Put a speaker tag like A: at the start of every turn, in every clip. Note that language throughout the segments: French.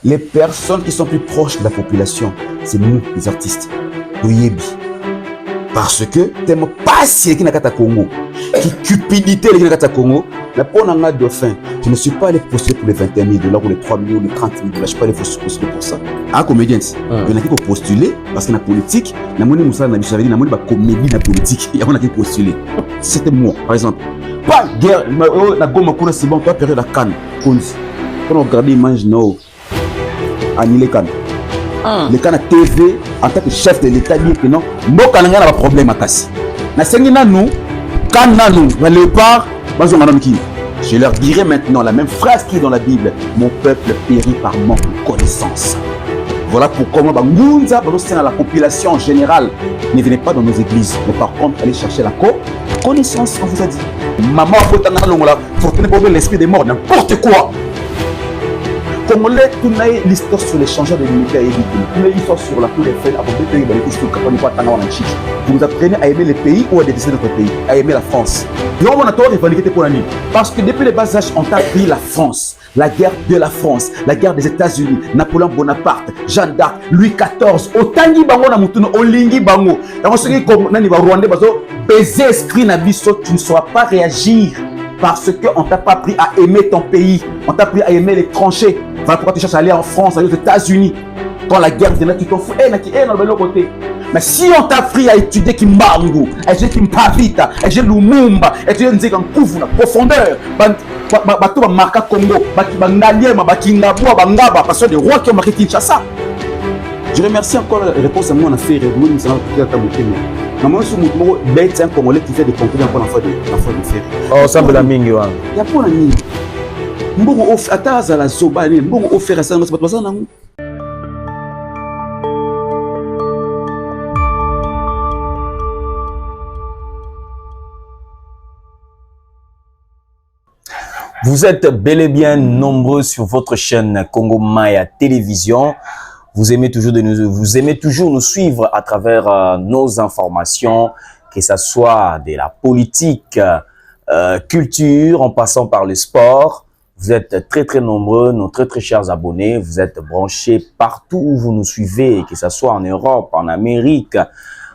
A: Les personnes qui sont plus proches de la population, c'est nous, les artistes. Oyebi. Parce que tellement passé qui n'a qu'à Congo, qui cupidité les n'a qu'à Congo, mais pour un dauphin, je ne suis pas allé postuler pour les 21 000 $, ou les 3 000 ou les 30 000 $, je ne suis pas allé postuler pour ça. Un comédien, il y en a qui postuler parce qu'il y a politique, il y a des gens qui ont comédie de politique, il y a qui postuler. C'était moi, par exemple. Pas guerre, la gomme c'est bon, pas période la canne. Quand on regarde l'image, non, annulé canne. Le canne TV, en tant que chef de l'État, dit que non, nous avons un problème à casser. Nous, quand nous, le léopard, je leur dirai maintenant la même phrase qui est dans la Bible. Mon peuple périt par manque de connaissance. Voilà pourquoi la population en général ne venez pas dans nos églises. Mais par contre, allez chercher la connaissance, on vous a dit. Maman, il faut tenir l'esprit des morts, n'importe quoi. Congolais, tout l'histoire sur les changeurs de l'unité, tout l'histoire sur la tour Eiffel, vous apprenez à aimer les pays ou à détester notre pays, à aimer la France. Non, on a tort de rivalité pour l'année. Parce que depuis les bas âges, on a pris la France, la guerre de la France, la guerre des États-Unis, Napoléon Bonaparte, Jeanne d'Arc, Louis XIV, Otangi Bango na Mutuno, Olingi Bango. Dans ce qui comme Nani Rwandais, baiser esprit Nabiso, tu ne sauras pas réagir. Parce qu'on ne t'a pas appris à aimer ton pays, on t'a appris à aimer les tranchées. Voilà pourquoi tu cherches à aller en France, aller aux États-Unis. Quand la guerre vient, tu t'en fous, dans le côté. Mais si on t'a appris à étudier Kimbangu, à étudier Kimpavita, à étudier Lumumba, à étudier Nzegankufu, la profondeur, bateau va marquer Congo, Bangaliem, Bakingabou, Bangaba, parce que des rois qui ont marqué Kinshasa. Je remercie encore la réponse à mon affaire, et nous allons tout à moi, je suis un Congolais qui fait des concours pour l'enfant de faire.
B: Oh, ça me l'a mis. Il y
A: a pas de ming. Mbongo offre, attends, la soba, mbongo offre à ça, c'est pas ça, non?
B: Vous êtes bel et bien nombreux sur votre chaîne Congo Maya Télévision. Vous aimez toujours nous suivre à travers nos informations, que ce soit de la politique, culture, en passant par le sport. Vous êtes très nombreux, nos très chers abonnés. Vous êtes branchés partout où vous nous suivez, que ce soit en Europe, en Amérique,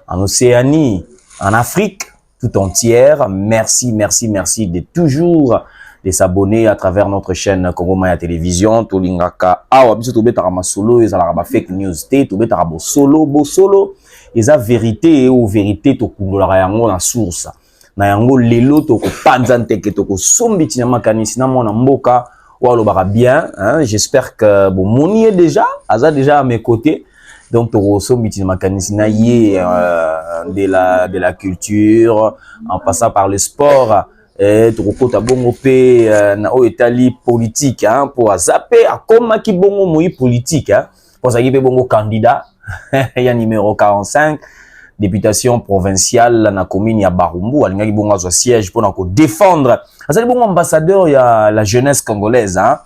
B: en Océanie, en Afrique tout entière. Merci de toujours de s'abonner à travers notre chaîne Congo Maya Télévision. Tolingaka awa biso tobetaka masolo ezalaka ba fake news te, tobetaka bo solo eza vérité ou vérité tokundolaka yango na source na yango lelo tokopanza nteke tokosombi na makanisi na mona mboka walobaka bien, hein? J'espère que bon moni est déjà à mes côtés. Donc tokosombi na makanisi na ye de la culture en passant par le sport. Tokokota bongo pe na o etali politique, hein, pour zapper à comme ki bongo moi politique, hein, pour ça qui pe bongo candidat il y a numéro 45 députation provinciale na commune ya Barumbu alinga ki bongo zo siège pour na ko défendre ça bongo ambassadeur ya la jeunesse congolaise, hein.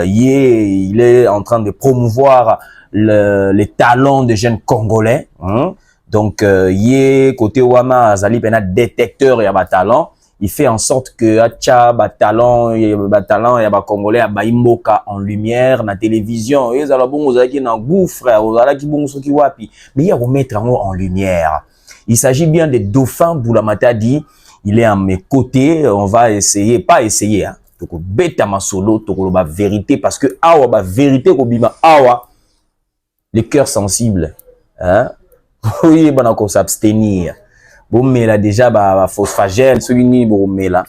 B: Il est en train de promouvoir les talents des jeunes congolais, hein. Donc yé côté wama azali pena détecteur ya ba talent. Il fait en sorte que acha talent ya ba congolais ya ba imboka en lumière na télévision et za bongo za ki na gouffre za ki bongo soki wapi mais il y a remettre en lumière. Il s'agit bien de Dauphin Boulamata dit il est à mes côtés, on va essayer pas essayer, hein, toko beta masolo toko ba vérité parce que awa ba vérité ko bima awa les cœurs sensibles, hein. Oui bana ko s'abstenir. Bon mais là déjà ba phosphagel ceux qui bon mais là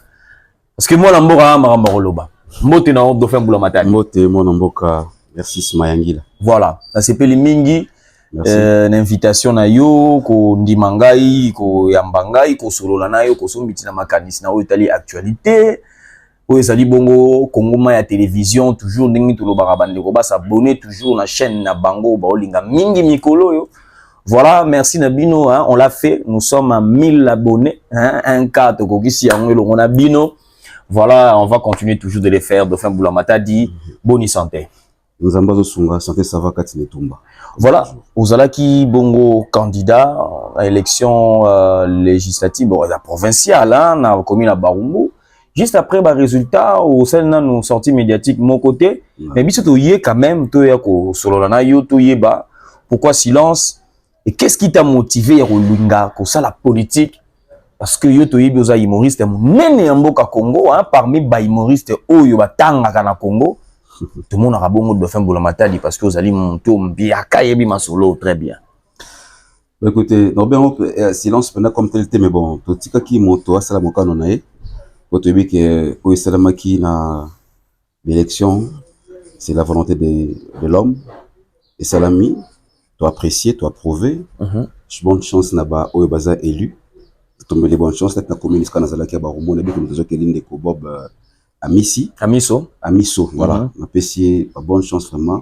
B: parce que moi la mboka maramboloba mote na Dauphin Boulamata
A: mote mon mboka merci Smayangila.
B: Voilà ça c'est peli mingi l'invitation na yo ko ndimangai ko yambangai ko solola na yo ko sombiti na makanisi na itali actualité o ezali bongo Congo Maya Télévision toujours ndingi tolobaka bandeko ba s'abonner toujours na chaîne na bango ba olinga mingi mikolo yo. Voilà, merci Nabino, hein, on l'a fait, nous sommes à 1000 abonnés, hein, un cas, on a Bino. Voilà, on va continuer toujours de les faire. Dauphin Boulamata dit, bonne santé.
A: Nous avons besoin de santé, ça va quand il est tombé.
B: Voilà, Ozalaki Bongo candidat à l'élection législative, bon, la provinciale, hein, on a commis la Barumbu. juste après le résultat au sein de nos sorties médiatiques mon côté mais biso to yé quand même to ya ko solo na yo to yeba pourquoi silence et qu'est-ce qui t'a motivé ya kolunga ko ça la politique parce que yo to yebi oza humoriste monene ya mboka Congo hein, parmi ba humoriste oyo batangaka na Congo tout le monde a bongo de fin Boulamata parce que ozali monto mbiaka yebi masolo très bien.
A: Écoutez, non bien silence pendant comme tel mais bon to tika ki moto asala mokano na ye pour te dire que au Salamaki na l'élection c'est la volonté de l'homme et Salami tu apprécier tu approuver bonne chance na ba au baza élu tomber les bonnes chances na commune kana zalaki ba romo na bi comme tozo kelinde ko Bob Amiso voilà na pesier bonne chance vraiment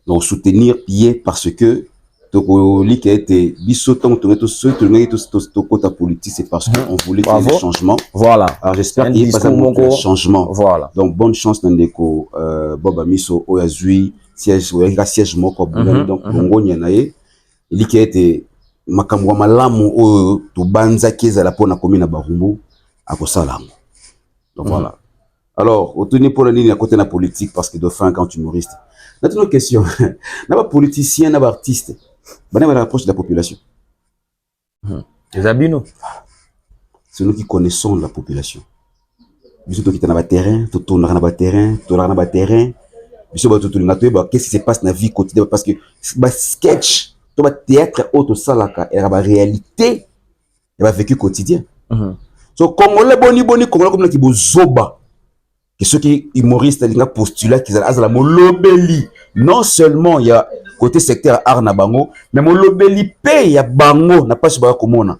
A: donc soutenir pied parce que Tokoli qui a été bisoton tout côté politique c'est parce qu'on voulait qu'il y ait des changements.
B: Voilà.
A: Alors j'espère qu'il y ait pas un changement.
B: Voilà.
A: Donc bonne chance dans les Bob Amiso Oyazui siège siège moko donc bongo nyanaye il qui a été makamwa malamu o to banza keza la pona commune Barumbu à Kosalam. Donc voilà. Alors au tenir pour la ligne à côté de la politique parce que dauphin quand humoriste. Maintenant question. N'a pas politicien, n'a pas artiste. On va l'approche de la population.
B: Les abino.
A: C'est nous qui connaissons la population. Nous sommes qui dans le terrain, tout tourne dans le terrain, tout dans le terrain. Nous sommes tout dans le terrain. Qu'est-ce qui se passe dans la vie quotidienne? Parce que le sketch, tout le théâtre, autre salaka, et la réalité, et le vécu quotidien. Donc, Congolais boni Congolais comme qui bozoba. Que ceux qui humoristes, ils ont postulé qu'ils ont la molobeli. Non seulement il y a côté secteur art na bango mais mon lobeli paye ya bango n'a pas ce baga komona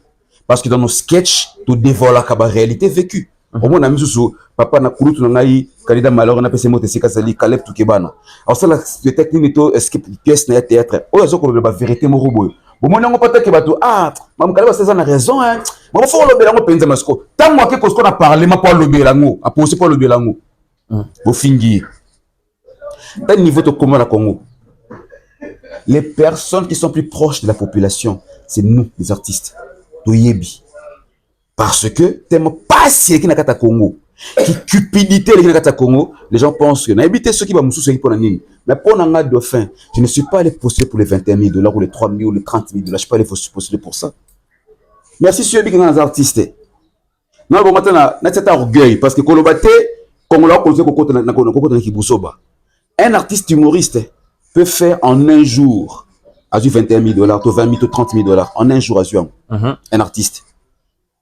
A: parce que dans nos sketchs tout dévoile la réalité vécue au moins na misusu papa na kulutu na ngai candidat malheur na pese mote sika sali Caleb Tukebana alors ça la technique to escape pièce na théâtre o yazo ko ba vérité mo robo bon mon ngo pata ke bato mam Caleb c'est ça na raison hein mo faut lobela ngo penza masko tango ake ko na parlement pour lobela ngo a poser pour lobela ngo bo fingi tel niveau to comment la Congo. Les personnes qui sont plus proches de la population, c'est nous, les artistes. Toyebi. Parce que, t'aimes pas si qui n'a qu'à Congo. Qui cupidité les qui n'a qu'à Congo. Les gens pensent que, n'a habité ceux qui vont me soucier pour la ligne. Mais pour un dauphin, je ne suis pas allé postuler pour les 21 000 $, ou les 3 000 ou les 30 000 $. Je ne suis pas allé postuler pour ça. Merci, sur les artistes. Non, bon, maintenant, n'a cet orgueil. Parce que, Kolobate, un artiste humoriste peut faire en un jour à 21 000 $, 20 000, 30 000 $, en un jour à Zuang. Un artiste.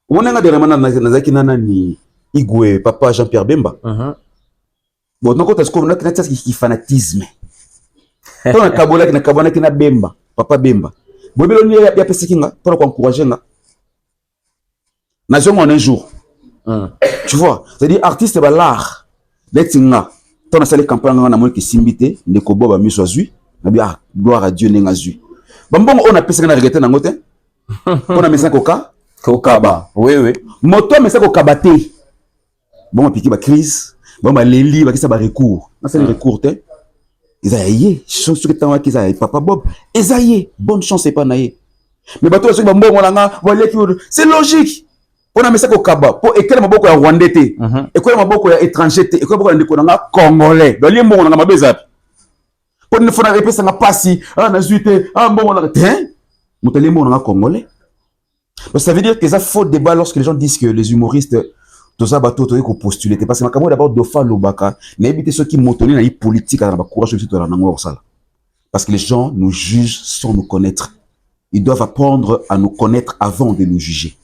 A: On a des remana ni Igwe, papa Jean-Pierre Bemba. Bon, donc on a qui fanatisme. On a Kabola qui na Bemba, papa Bemba. Bobeloni ya pesa kinga pour encourager nga. Nation en un jour. Tu vois, c'est-à-dire artiste ba l'art. Letinga. Ton a salé campagne na mo ki simbité ndeko Bob Amiso azui. Na bien gloire à Dieu nenga zui. Bambongo on a pesa na regretter na ngote. On a mesa koka
B: kokaba. Oui.
A: Moto mesa koka te. Bon piqué ba crise, bon ba leli ba kisa ba recours. Na c'est recours te. Isaïe, je suis sûr que tu papa Bob. Isaïe, bonne chance c'est pas naïe. Mais bateau là sur bambongo langa, voilà c'est logique. On a mis ça au Kaba pour écouter ma beaucoup à Rwandais, écouter ma beaucoup à étranger, écouter beaucoup à l'économie congolais. Dans les mots on a ma bezap. Pour ne faut pas répéter ça n'a pas si na zuité bon on a hein. Mon les mots on a congolais. Donc ça veut dire que ça faut débat lorsque les gens disent que les humoristes tout ça bateau to ko postuler parce que makambo d'abord dofa lobaka na éviter ceux qui motonner na politique na ba courage surtout na ngo ça. Parce que les gens nous jugent sans nous connaître. Ils doivent apprendre à nous connaître avant de nous juger.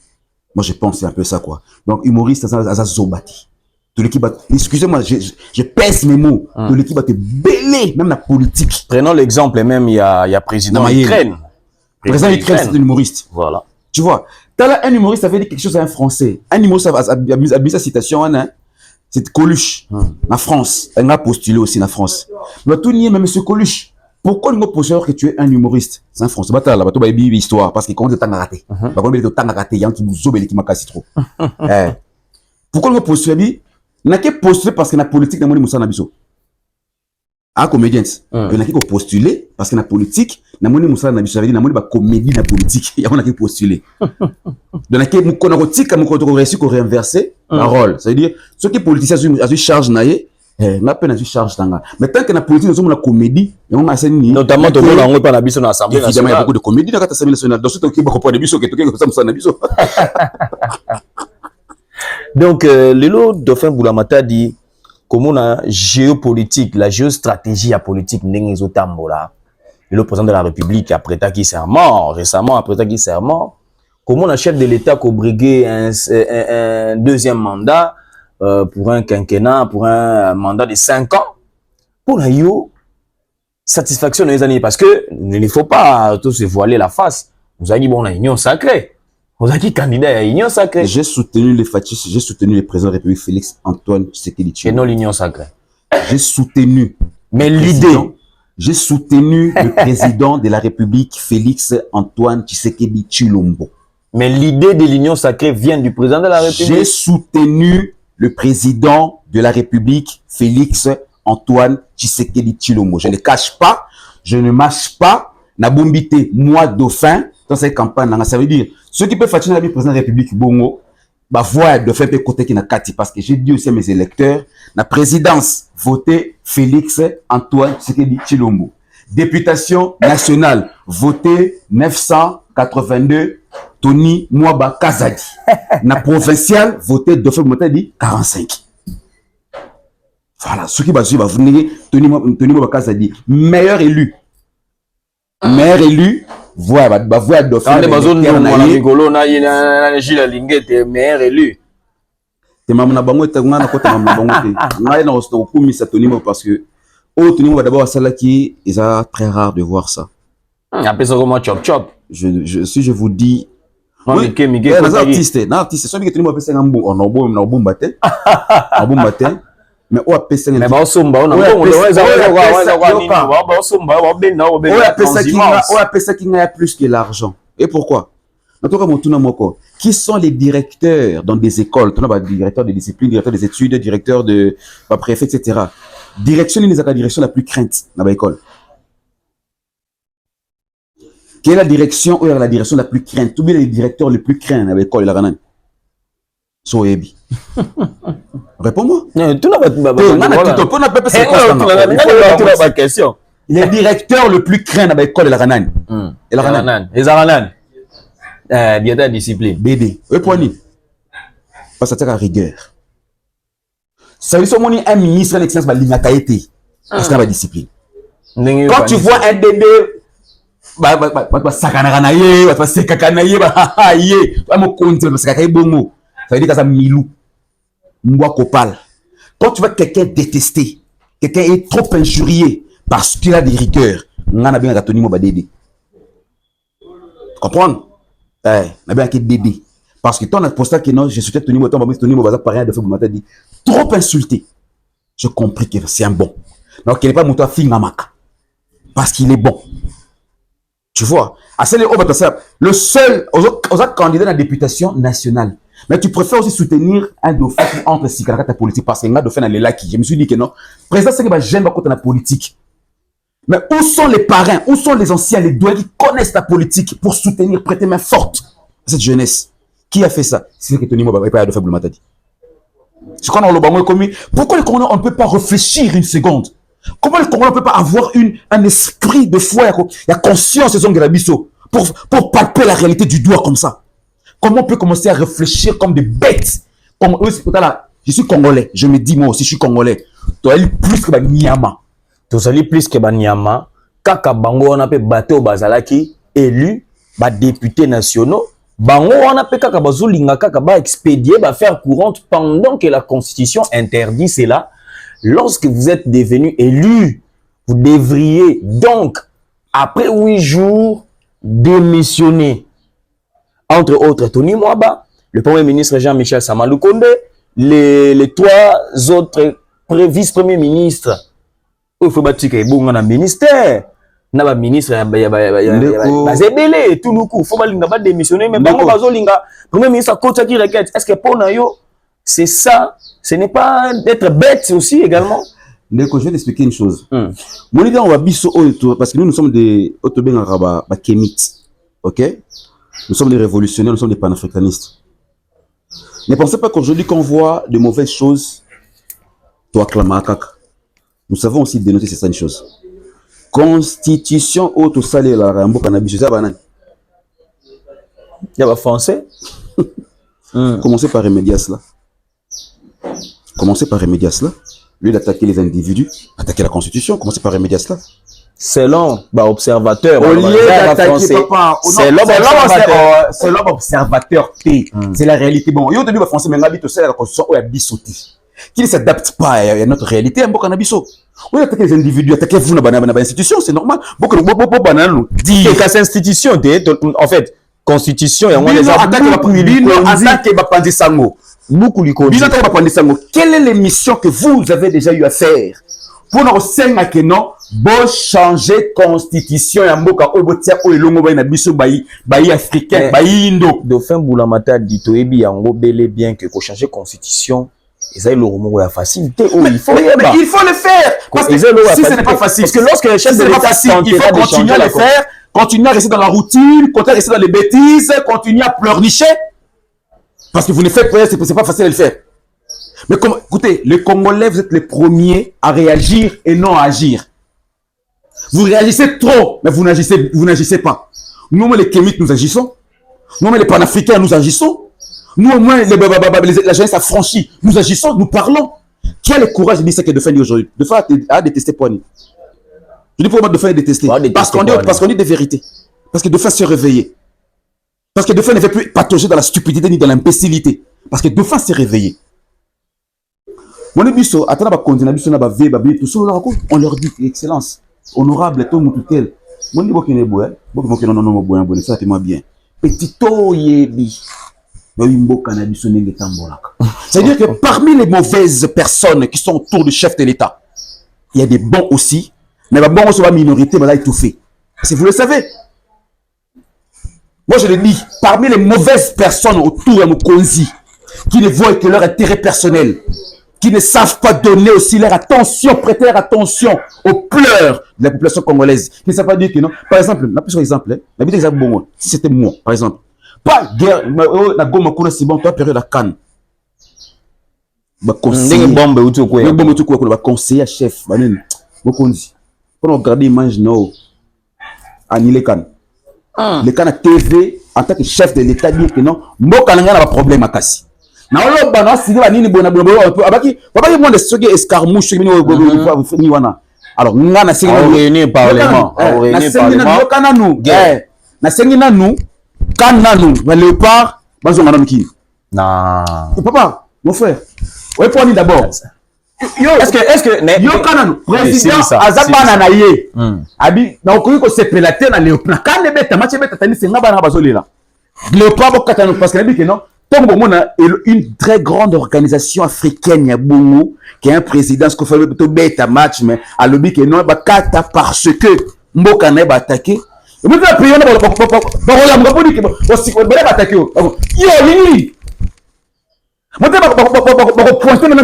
A: Moi, je pense c'est un peu ça, quoi. Donc, humoriste, ça zobati. Tout l'équipe excusez-moi, je pèse mes mots. Tout l'équipe va te bêler, même la politique.
B: Prenons l'exemple, même, il y a président Ukraine.
A: Président Ukraine, c'est un humoriste.
B: Voilà.
A: Tu vois, t'as là un humoriste, ça veut dire quelque chose à un Français. Un humoriste, a mis sa citation, hein, c'est Coluche, en France. Elle a postulé aussi en France. Mais tout nier, même monsieur Coluche. Pourquoi nous posons que tu es un humoriste? C'est un Français. Bah, là, bateau, baby, histoire. Parce qu'il commence de temps à rater. Bah, comme il est de temps à rater, il y a un qui vous obéit, qui m'a cassé trop. Pourquoi nous posons? N'a qu'à postuler parce que la politique n'a pas de moussa n'abisso. Ah, comédiens. Il n'a qu'à postuler parce que la politique namoni musala na biso ça veut dire namoni ba comédie na politique ya on a qui postuler donc que mukona kotika mukoto réussir ko réinverser la rôle ça veut dire ceux qui politiciens azu charge naie na peine azu charge tanga mais tant que na politique nous la comédie et on a seni
B: notamment to bona on pas na biso na assemblée nationale
A: évidemment il y a beaucoup de comédie dans l'assemblée nationale donc surtout qui ba ko de biso que to que ça musala na biso
B: donc lelo Dauphin Boulamata dit comment la géopolitique la géostratégie à politique ndenge ezotambola. Le président de la République après qui serment récemment après qui serment comment la chef de l'État a brigué un deuxième mandat pour un quinquennat pour un mandat de 5 ans pour la satisfaction dans les années parce que il ne faut pas tous se voiler la face. Vous avez dit bon la union sacrée, vous avez dit candidat à l'union sacrée.
A: J'ai soutenu les fascistes, j'ai soutenu le président de la République Félix Antoine Tshisekedi
B: et non l'union sacrée.
A: J'ai soutenu
B: mais l'idée.
A: J'ai soutenu le président de la République, Félix Antoine Tshisekedi Tshilombo.
B: Mais l'idée de l'union sacrée vient du président de la République.
A: J'ai soutenu le président de la République, Félix Antoine Tshisekedi Tshilombo. Je ne cache pas, je ne mâche pas. Nabombité, moi, Dauphin, dans cette campagne, ça veut dire, ceux qui peuvent fatiguer le président de la République, Bongo, bah, voir Dauphin peut côté qui n'a kati, parce que j'ai dit aussi à mes électeurs, la présidence, voter Félix Antoine Tshisekedi Tshilombo. Députation nationale, voter 982 Tony Mwaba Kazadi. Na provinciale, voter Dauphin Boulamata dit 45. Voilà, ceux qui va venir, Tony Mwaba Kazadi, meilleur élu. Meilleur élu, voilà, voir Dauphin.
B: Meilleur élu.
A: Te mamna bango te ngana ko te mamna bango te ngai na osto kumi sa tonimo parce que au tonimo d'abord celle qui est très rare de voir ça
B: après ça comment chop chop
A: si je vous dis oui les artistes ceux qui tonimo pesa ngambo on obo matin mais o apesa
B: mais ba somba on
A: apesa kinga plus que l'argent et pourquoi qui sont les directeurs dans des écoles, directeurs de discipline, directeurs des études, directeurs de préfet, etc. Direction, c'est la direction la plus crainte dans l'école. Quelle est la direction ou la direction la plus crainte? Tous les directeurs les plus craints dans l'école, il a rien. Soebi. Réponds-moi. Les directeurs le plus craints dans l'école, il a rien.
B: Il a rien. Bien discipline.
A: BD. Oui, pour nous. Parce que c'est la rigueur. Ça veut dire que un ministre de l'excellence va l'imakaïté. Parce qu'il y a la discipline. Quand tu vois un bébé, ça veut dire que ça milou. Quand tu vois quelqu'un détesté, quelqu'un est trop injurié parce qu'il a des rigueurs, on a bien tu comprends? Dédé. Parce que ton posté que non, je souhaitais Tony Moto, Tony Moto, pareil de Boulamata dit trop insulté. J'ai compris que c'est un bon. Donc il n'est pas Moto Fingamaka. Parce qu'il est bon. Tu vois, le seul aux candidats à la députation nationale. Mais tu préfères aussi soutenir un dauphin qui entre si ta politique parce qu'il y a un dauphin dans les lacs. Je me suis dit que non. Président, c'est que j'aime pas la politique. Mais où sont les parrains, où sont les anciens, les doués qui connaissent la politique pour soutenir, prêter main forte à cette jeunesse? Qui a fait ça? C'est ce que Tony Moba pas de faible m'a dit. C'est quand on le bango commis. Pourquoi le Congolais on ne peut pas réfléchir une seconde? Comment le Congolais on ne peut pas avoir un esprit de foi, il y a conscience de son grabisso pour palper la réalité du doigt comme ça? Comment on peut commencer à réfléchir comme des bêtes? Comme eux, c'est là. Je suis Congolais, je me dis moi aussi je suis Congolais. Tu as plus que Nyama.
B: Tozali plus que Banyama, kaka bango on appelle bateau bazalaki élu, ba députés nationaux, bango on appelle kaka bazulinga kaka ba expédier, ba faire courante pendant que la constitution interdit cela. Lorsque vous êtes devenu élu, vous devriez donc après 8 jours démissionner. Entre autres Tony Mwaba, le premier ministre Jean-Michel Samalukonde, les 3 autres vice-premiers ministres. Il faut battre que bon na ministère na ba ministre bazebele tout le coup faut pas démissionner mais bango bazolinga premier ministre coach qui requête est-ce que pour na yo c'est ça ce n'est pas d'être bête aussi également
A: je vais t'expliquer une chose. Mon idée, on va biso parce que nous sommes des kémites. Ok? Nous sommes des révolutionnaires, nous sommes des panafricanistes. Ne pensez pas qu'aujourd'hui, qu'on voit de mauvaises choses, toi, Klamakak. Nous savons aussi dénoncer certaines choses. Constitution auto salé la rambo cannabis, c'est ça, banane.
B: Il y a pas français.
A: Commencez par remédier à cela. Commencez par remédier à cela. Lieu d'attaquer les individus, attaquer la Constitution, commencez par remédier à cela.
B: Selon observateur.
A: Au lieu d'attaquer papa, c'est l'homme observateur. C'est la réalité. Bon, il y a des français, mais l'habitude, c'est la Constitution où il y a bisouti. Qui ne s'adapte pas à notre réalité, un peu cannabiso. Oui, attaquer les individus, attaquer vous dans l'institution, c'est normal. Beaucoup de banane
B: dire que cette institution, en fait, Constitution, il y a
A: des quelle est l'émission que vous avez déjà eu à faire pour nous sentir que non, bon changer constitution ya mboka obotia o elongo ba na biso bayi africain bayi indo
B: Dauphin Boulamata dit toyebi yango bel et bien que ko changer constitution ça le romo ya facilité
A: il faut le faire parce que si ce n'est pas facile
B: parce que lorsque les chefs de l'État
A: il faut continuer à le faire, continuer à rester dans la routine, continuer à rester dans les bêtises, continuer à pleurnicher parce que vous ne faites pas, c'est pas facile à le faire. Mais comme, écoutez, les Congolais, vous êtes les premiers à réagir et non à agir. Vous réagissez trop, mais vous n'agissez pas. Nous, les Kémites, nous agissons. Nous, les Panafricains, nous agissons. Nous, au moins, la jeunesse affranchie, nous agissons, nous parlons. Qui a le courage de dire ce que de faire aujourd'hui? De faire à détester Poigny. Je dis pour moi de faire détester. Parce qu'on dit des vérités. Parce que de faire se réveiller. Parce que de faire ne fait plus patauger dans la stupidité ni dans l'imbécilité. Parce que de faire se réveiller. On leur dit excellence, honorable, tout mutuel. Mon dit bien. Petito yebi. C'est-à-dire que parmi les mauvaises personnes qui sont autour du chef de l'État, il y a des bons aussi, mais les bons aussi la minorité va étouffer. Si vous le savez. Moi je le dis, parmi les mauvaises personnes autour de Mokonzi, qui ne voient que leur intérêt personnel, qui ne savent pas donner aussi leur attention, prêter leur attention aux pleurs de la population congolaise. Qui ne savent pas dire que non. Par exemple, si c'était moi, par exemple, pas guerre, la gomme coule c'est bon, toi période la canne. Conseiller chef, pour regarder l'image, non, annuler canne. Le canne TV, en tant que chef de l'État, dit que non, moi, quand on a un problème à casser. Na olo bana sidi ba nini bona abaki mo de soki escarmouche ni wana alors nga na sengi
B: réunir parlement
A: na sengi nanu kan nanu ba léopard bazo ngana miki
B: na
A: papa mon frère ouais pour ni d'abord
B: yo est-ce que
A: yo kananu président azabana na ye abi na okoki ko sepela te na léopard kan ne beta match beta tani senga bana bazolela léopard bokatanu parce que na biki non. On a une très grande organisation africaine, il y a Bongo, qui est un président, ce qu'on fait plutôt bête à match, mais à l'objet que non, kata parce que Mboka n'est pas attaqué. Et vous avez pris un peu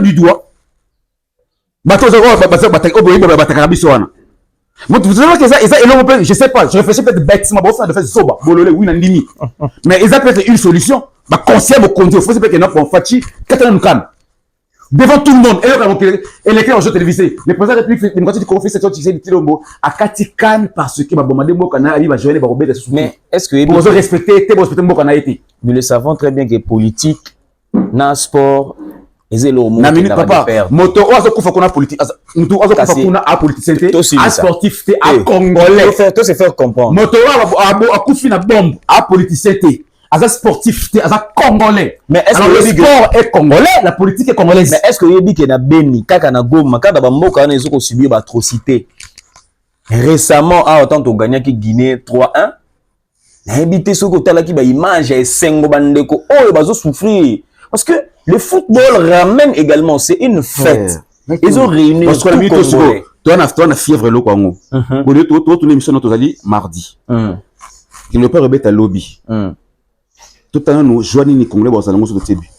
A: du doigt. Vous savez que ça, je sais pas, je réfléchis peut-être bêtement, de faire Zoba, Bololé, oui, Nandimi. Mais ils ont peut-être une solution. Bah, conseil au conduit, il faut que nous avons fait devant tout le monde, et les clés en jeu télévisé. Le président de la République, le Congo fait cette chose, il dit à Katikan parce que Babomade Mokana arrive à jouer les barobés de sous.
B: Mais est-ce que
A: vous respectez Mokana été?
B: Nous le savons très bien que politique, dans le sport, ils ont le
A: minute papa, moto ozo kufa kuna politique, moto ozo kufa kuna a politicien, a sportif, a congolais.
B: Tout se faire comprendre.
A: Moto a kufi na bombe, a politicien, a sportif, a congolais. Mais est-ce que le sport est congolais, la politique est congolaise?
B: Mais est-ce que vous dites que na Beni, kaka na Goma, kada bamboka na ezo ko subir ba atrocité. Récemment, a autant to gagné qui Guinée 3-1. Na habité ce côté là qui ba image et sengo bandeko oh bazo souffrir parce que le football ramène également, c'est une fête. Ils ont réuni
A: parce que la minute seconde, toi na fièvre lo kwango. Bo de to l'émission notre ali mardi. Il ne peut remettre à lobby. Tout à l'heure nous joignons les Congolais dans la motion de Tébu.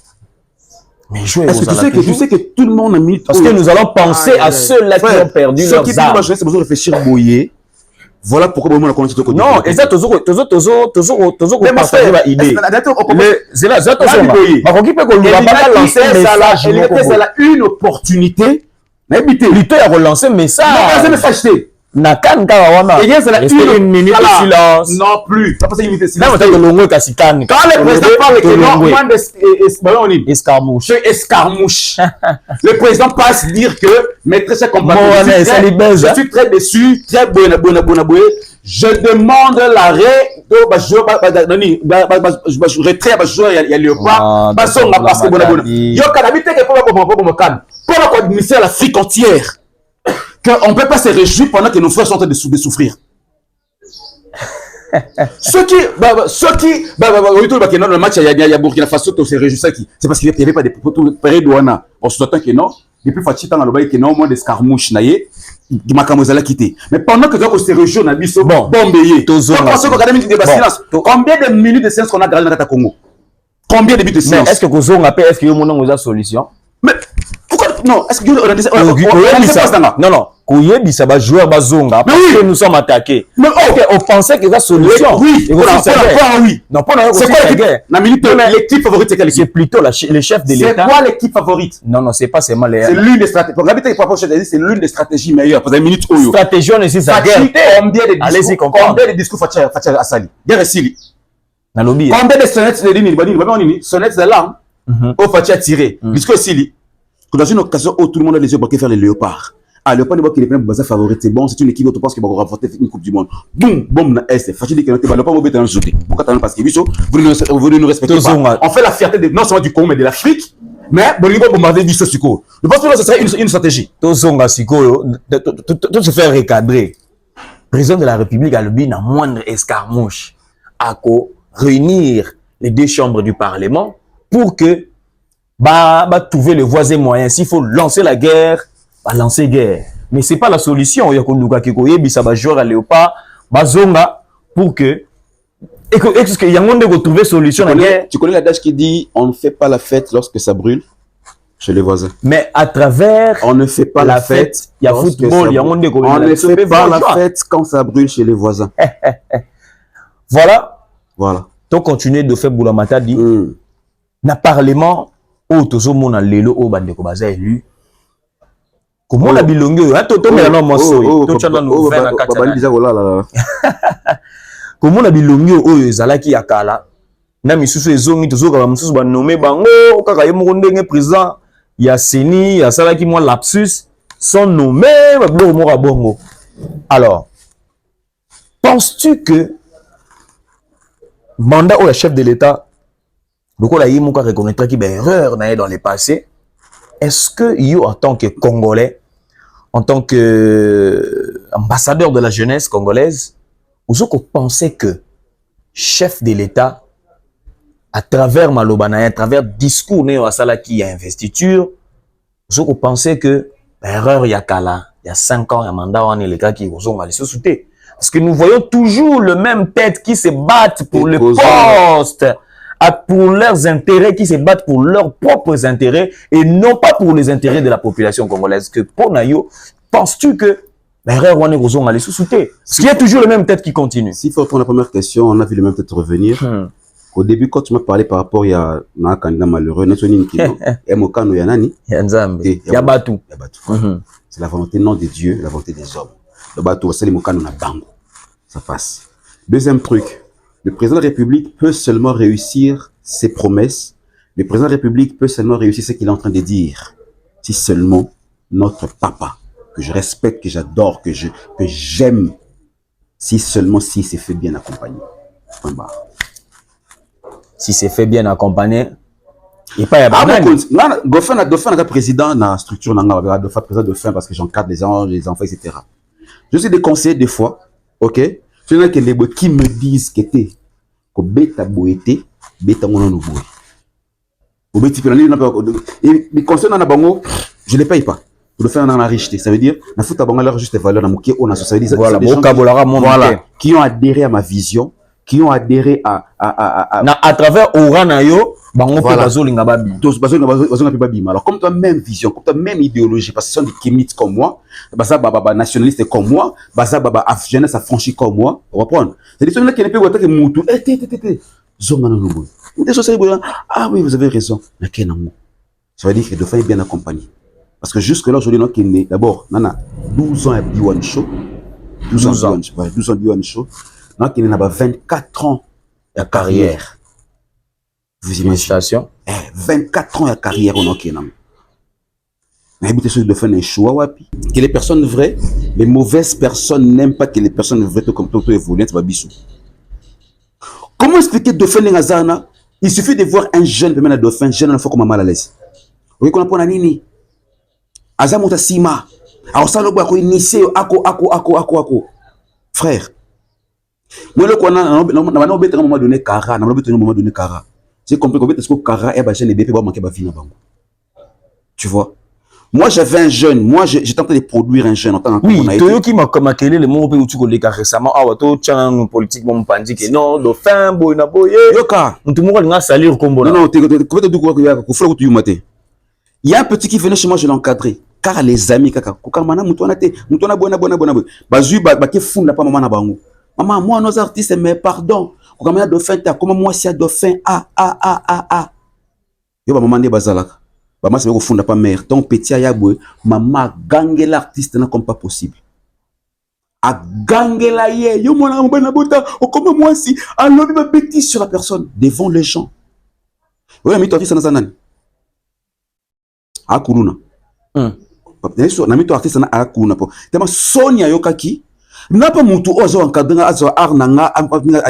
B: Mais jouer
A: est-ce que tu sais que tout le monde a mis...
B: Parce que nous allons penser à ceux-là qui ont perdu leurs âmes.
A: Ceux qui disent, c'est besoin de réfléchir boyer. Voilà pourquoi moi, on a commencé à côté.
B: Non, et ça, toujours partager ma idée. C'est là, ça,
A: il était une opportunité.
B: Plutôt, il a relancé, mais ça...
A: Non, mais s'acheter.
B: Une minute de silence.
A: Non plus. Pas passer une minute de silence.
B: Quand le
A: président parle que
B: escarmouche.
A: Le président passe dire que maîtresse
B: je
A: suis très déçu, très bon. Je demande l'arrêt de retrait à joueur il y a Léopard parce que bon. Yo canabité que pour administrer l'Afrique entière. On ne peut pas se réjouir pendant que nos frères sont en train de souffrir. Ceux qui dans le match, il y a Burkina Faso qui se réjouissent. C'est parce qu'il n'y avait pas de périodes douana. On se attend que non. Depuis Fatih, dans le bail, qu'il y a au moins des escarmouches naïe. Mais pendant que tu se réjouis, on a mis ce bombéier. Combien de minutes de séance qu'on a gardé dans le Congo? Combien de minutes de séance?
B: Est-ce que vous avez est-ce qu'il y a une solution?
A: Mais pourquoi non? Est-ce que
B: non, non. Ça va jouer à Bazonga parce que nous sommes attaqués. Mais on pensait que la solution.
A: Oui, oui.
B: Non,
A: c'est quoi l'équipe favorite?
B: C'est plutôt les chefs de l'État.
A: C'est quoi l'équipe favorite?
B: Non, c'est pas seulement les.
A: C'est l'une des stratégies. C'est l'une des stratégies meilleures. Pour des minutes.
B: Stratégie, on essaie de guerre.
A: Allez-y, combien de discours Fatia Assali? Guerre Sili.
B: Nalobi.
A: Combien de sonnettes de lignes? Sonnettes de langue. Au Fatia tiré. Discours Sili. Dans une occasion où tout le monde a les yeux bloqués faire les léopards. Ah, le Léopard n'est pas qu'il est plein de bazar favori, c'est bon, c'est une équipe où tu penses qu'il va remporter une Coupe du Monde. Boum, boum, na Est, facile que le Léopard va être jeté. Pourquoi t'as parce que vous ne nous respectez pas. On fait la fierté non seulement du Congo mais de l'Afrique, mais bon, il va bombarder du Siko. Je pense que ce serait une stratégie.
B: Tout se fait recadrer. Le président de la République a le but d'un moindre escarmouche à réunir les deux chambres du Parlement pour que trouver les voisins moyens. S'il faut lancer la guerre, lancer guerre. Mais c'est pas la solution. Il y a ça va jouer à Léopard, Bazonga, pour que. Est-ce qu'il y a un monde de trouver solution à la guerre?
A: Tu connais l'adage qui dit on ne fait pas la fête lorsque ça brûle chez les voisins.
B: Mais à travers.
A: On ne fait pas la fête.
B: Il y a football, il y a un monde de.
A: On ne fait pas la fête quand ça brûle chez les voisins.
B: Voilà.
A: Donc
B: continuer de faire Boulamata dit. Na parlement, tout le monde a l'élo au bandeko baza élu. Comment la bilongue comment la bilongue oyo ezalaki ya kala na misusu ezongi tozoka misusu ba nommé bango kaka ye moko ndenge président ya Seni ya salaki moi lapsus sont nommés ba biloko moko bongo. Alors penses-tu que mandat au chef de l'État beaucoup la yimo ka reconnaître qu'il y a erreur dans les passés? Est-ce que you, en tant que Congolais, en tant que ambassadeur de la jeunesse congolaise, vous pensez que chef de l'État, à travers Malobana, à travers discours néo asala qui a investiture, vous pensez que erreur yakala, il y a 5 ans, il y a mandat on est les gars qui vous ont mal sauté. Parce que nous voyons toujours le même tête qui se battent pour le poste. Pour leurs intérêts, qui se battent pour leurs propres intérêts et non pas pour les intérêts de la population congolaise. Que pour Nayo, penses-tu que l'erreur on est aux aller sous-souter? Parce qu'il y a toujours le même tête qui continue.
A: S'il faut répondre à la première question, on a vu le même tête revenir. Au début, quand tu m'as parlé par rapport à un candidat malheureux, c'est la volonté non de Dieu, la volonté des hommes. Le bateau, c'est les mokano na bango. Ça passe. Deuxième truc. Le président de la République peut seulement réussir ses promesses. Le président de la République peut seulement réussir ce qu'il est en train de dire. Si seulement notre papa, que je respecte, que j'adore, que j'aime, si seulement s'il s'est fait bien accompagner. Point barre.
B: Si c'est fait bien accompagné, il n'y a pas de banane.
A: Dauphin est président de la structure, président de fin parce que j'encadre les enfants, etc. Je suis des conseillers des fois, ok? Je sais que les gens qui me disent que t'es que bêta boété, bêta mon nom boé. Au bêti pénal, mais concernant la bango, je les paye pas. Pour le faire dans la richesse, ça veut dire na fouta bango leur juste valeur na moké on a ça veut dire
B: voilà,
A: qui ont adhéré à ma vision, qui ont adhéré
B: à travers Oranayo, bango pe bazolinga babi.
A: Tous bazolinga pe babi. Alors comme tu as même vision, comme tu as même idéologie, parce que ce sont des kémites comme moi, baza baba nationaliste comme moi, baza baba jeunesse affranchi comme moi, on va prendre. C'est des gens qui ne peuvent pas que moutou. Ah oui, vous avez raison. Ça veut dire que le dauphin est bien accompagné. Parce que jusque-là, aujourd'hui, nous sommes nés. D'abord, on a 12 ans à Biwan Show. 12 ans à Biwan Show. Nous sommes nés 24 ans de carrière. Vous imaginez? 24 ans de carrière, on a nés. On a habité sur le dauphin et choix. Que les personnes vraies, les mauvaises personnes n'aiment pas que les personnes vraies comme toi évoluent. Comment expliquer dauphin et Nazana? Il suffit de voir un jeune, même un dauphin, jeune, il faut comme mal à l'aise. Vous voyez qu'on a nini? Azamota Sima. Alors ça, le bois, il initié, ako. Frère. Moi, le qu'on a, on a un moment donné, Kara, on a un moment donné, Kara. C'est compliqué, parce que Kara, et Bachane, et BP, va manquer ma vie. Tu vois? Moi, j'avais un jeune, moi, j'ai tenté de produire un jeune.
B: Oui, Toyo qui m'a commenté le mot où tu connais récemment, ah, toi, tu as un politique, mon pandi, que non, dauphin, boy,
A: Yoka.
B: Tout le monde a salir comme bon.
A: Non, il y a un petit qui venait chez moi, je l'ai encadré. Car les amis, kaka, kukamana, moutona bona. Bazu, baki fou, n'a pas maman na bango. Maman, moi, nos artistes, mais pardon. Kukamana dauphin, t'as comment moi, si y a dauphin, Yo, ba maman, ne bazalaka. Maman, c'est fou, n'a pas mère. Ton petit ayaboué, maman, gangue l'artiste, n'a comme pas possible. A gangue la ye, yo, mon amour, na bota, comme moi, si, a l'homme, ma bêtise sur la personne, devant les gens. Oui, mais toi, tu sais, nan. A Kuruna. Na mito artiste na Kuruna po. Tellement Sonia yokaki. N'a pas mutu ozo encadrer azo arnanga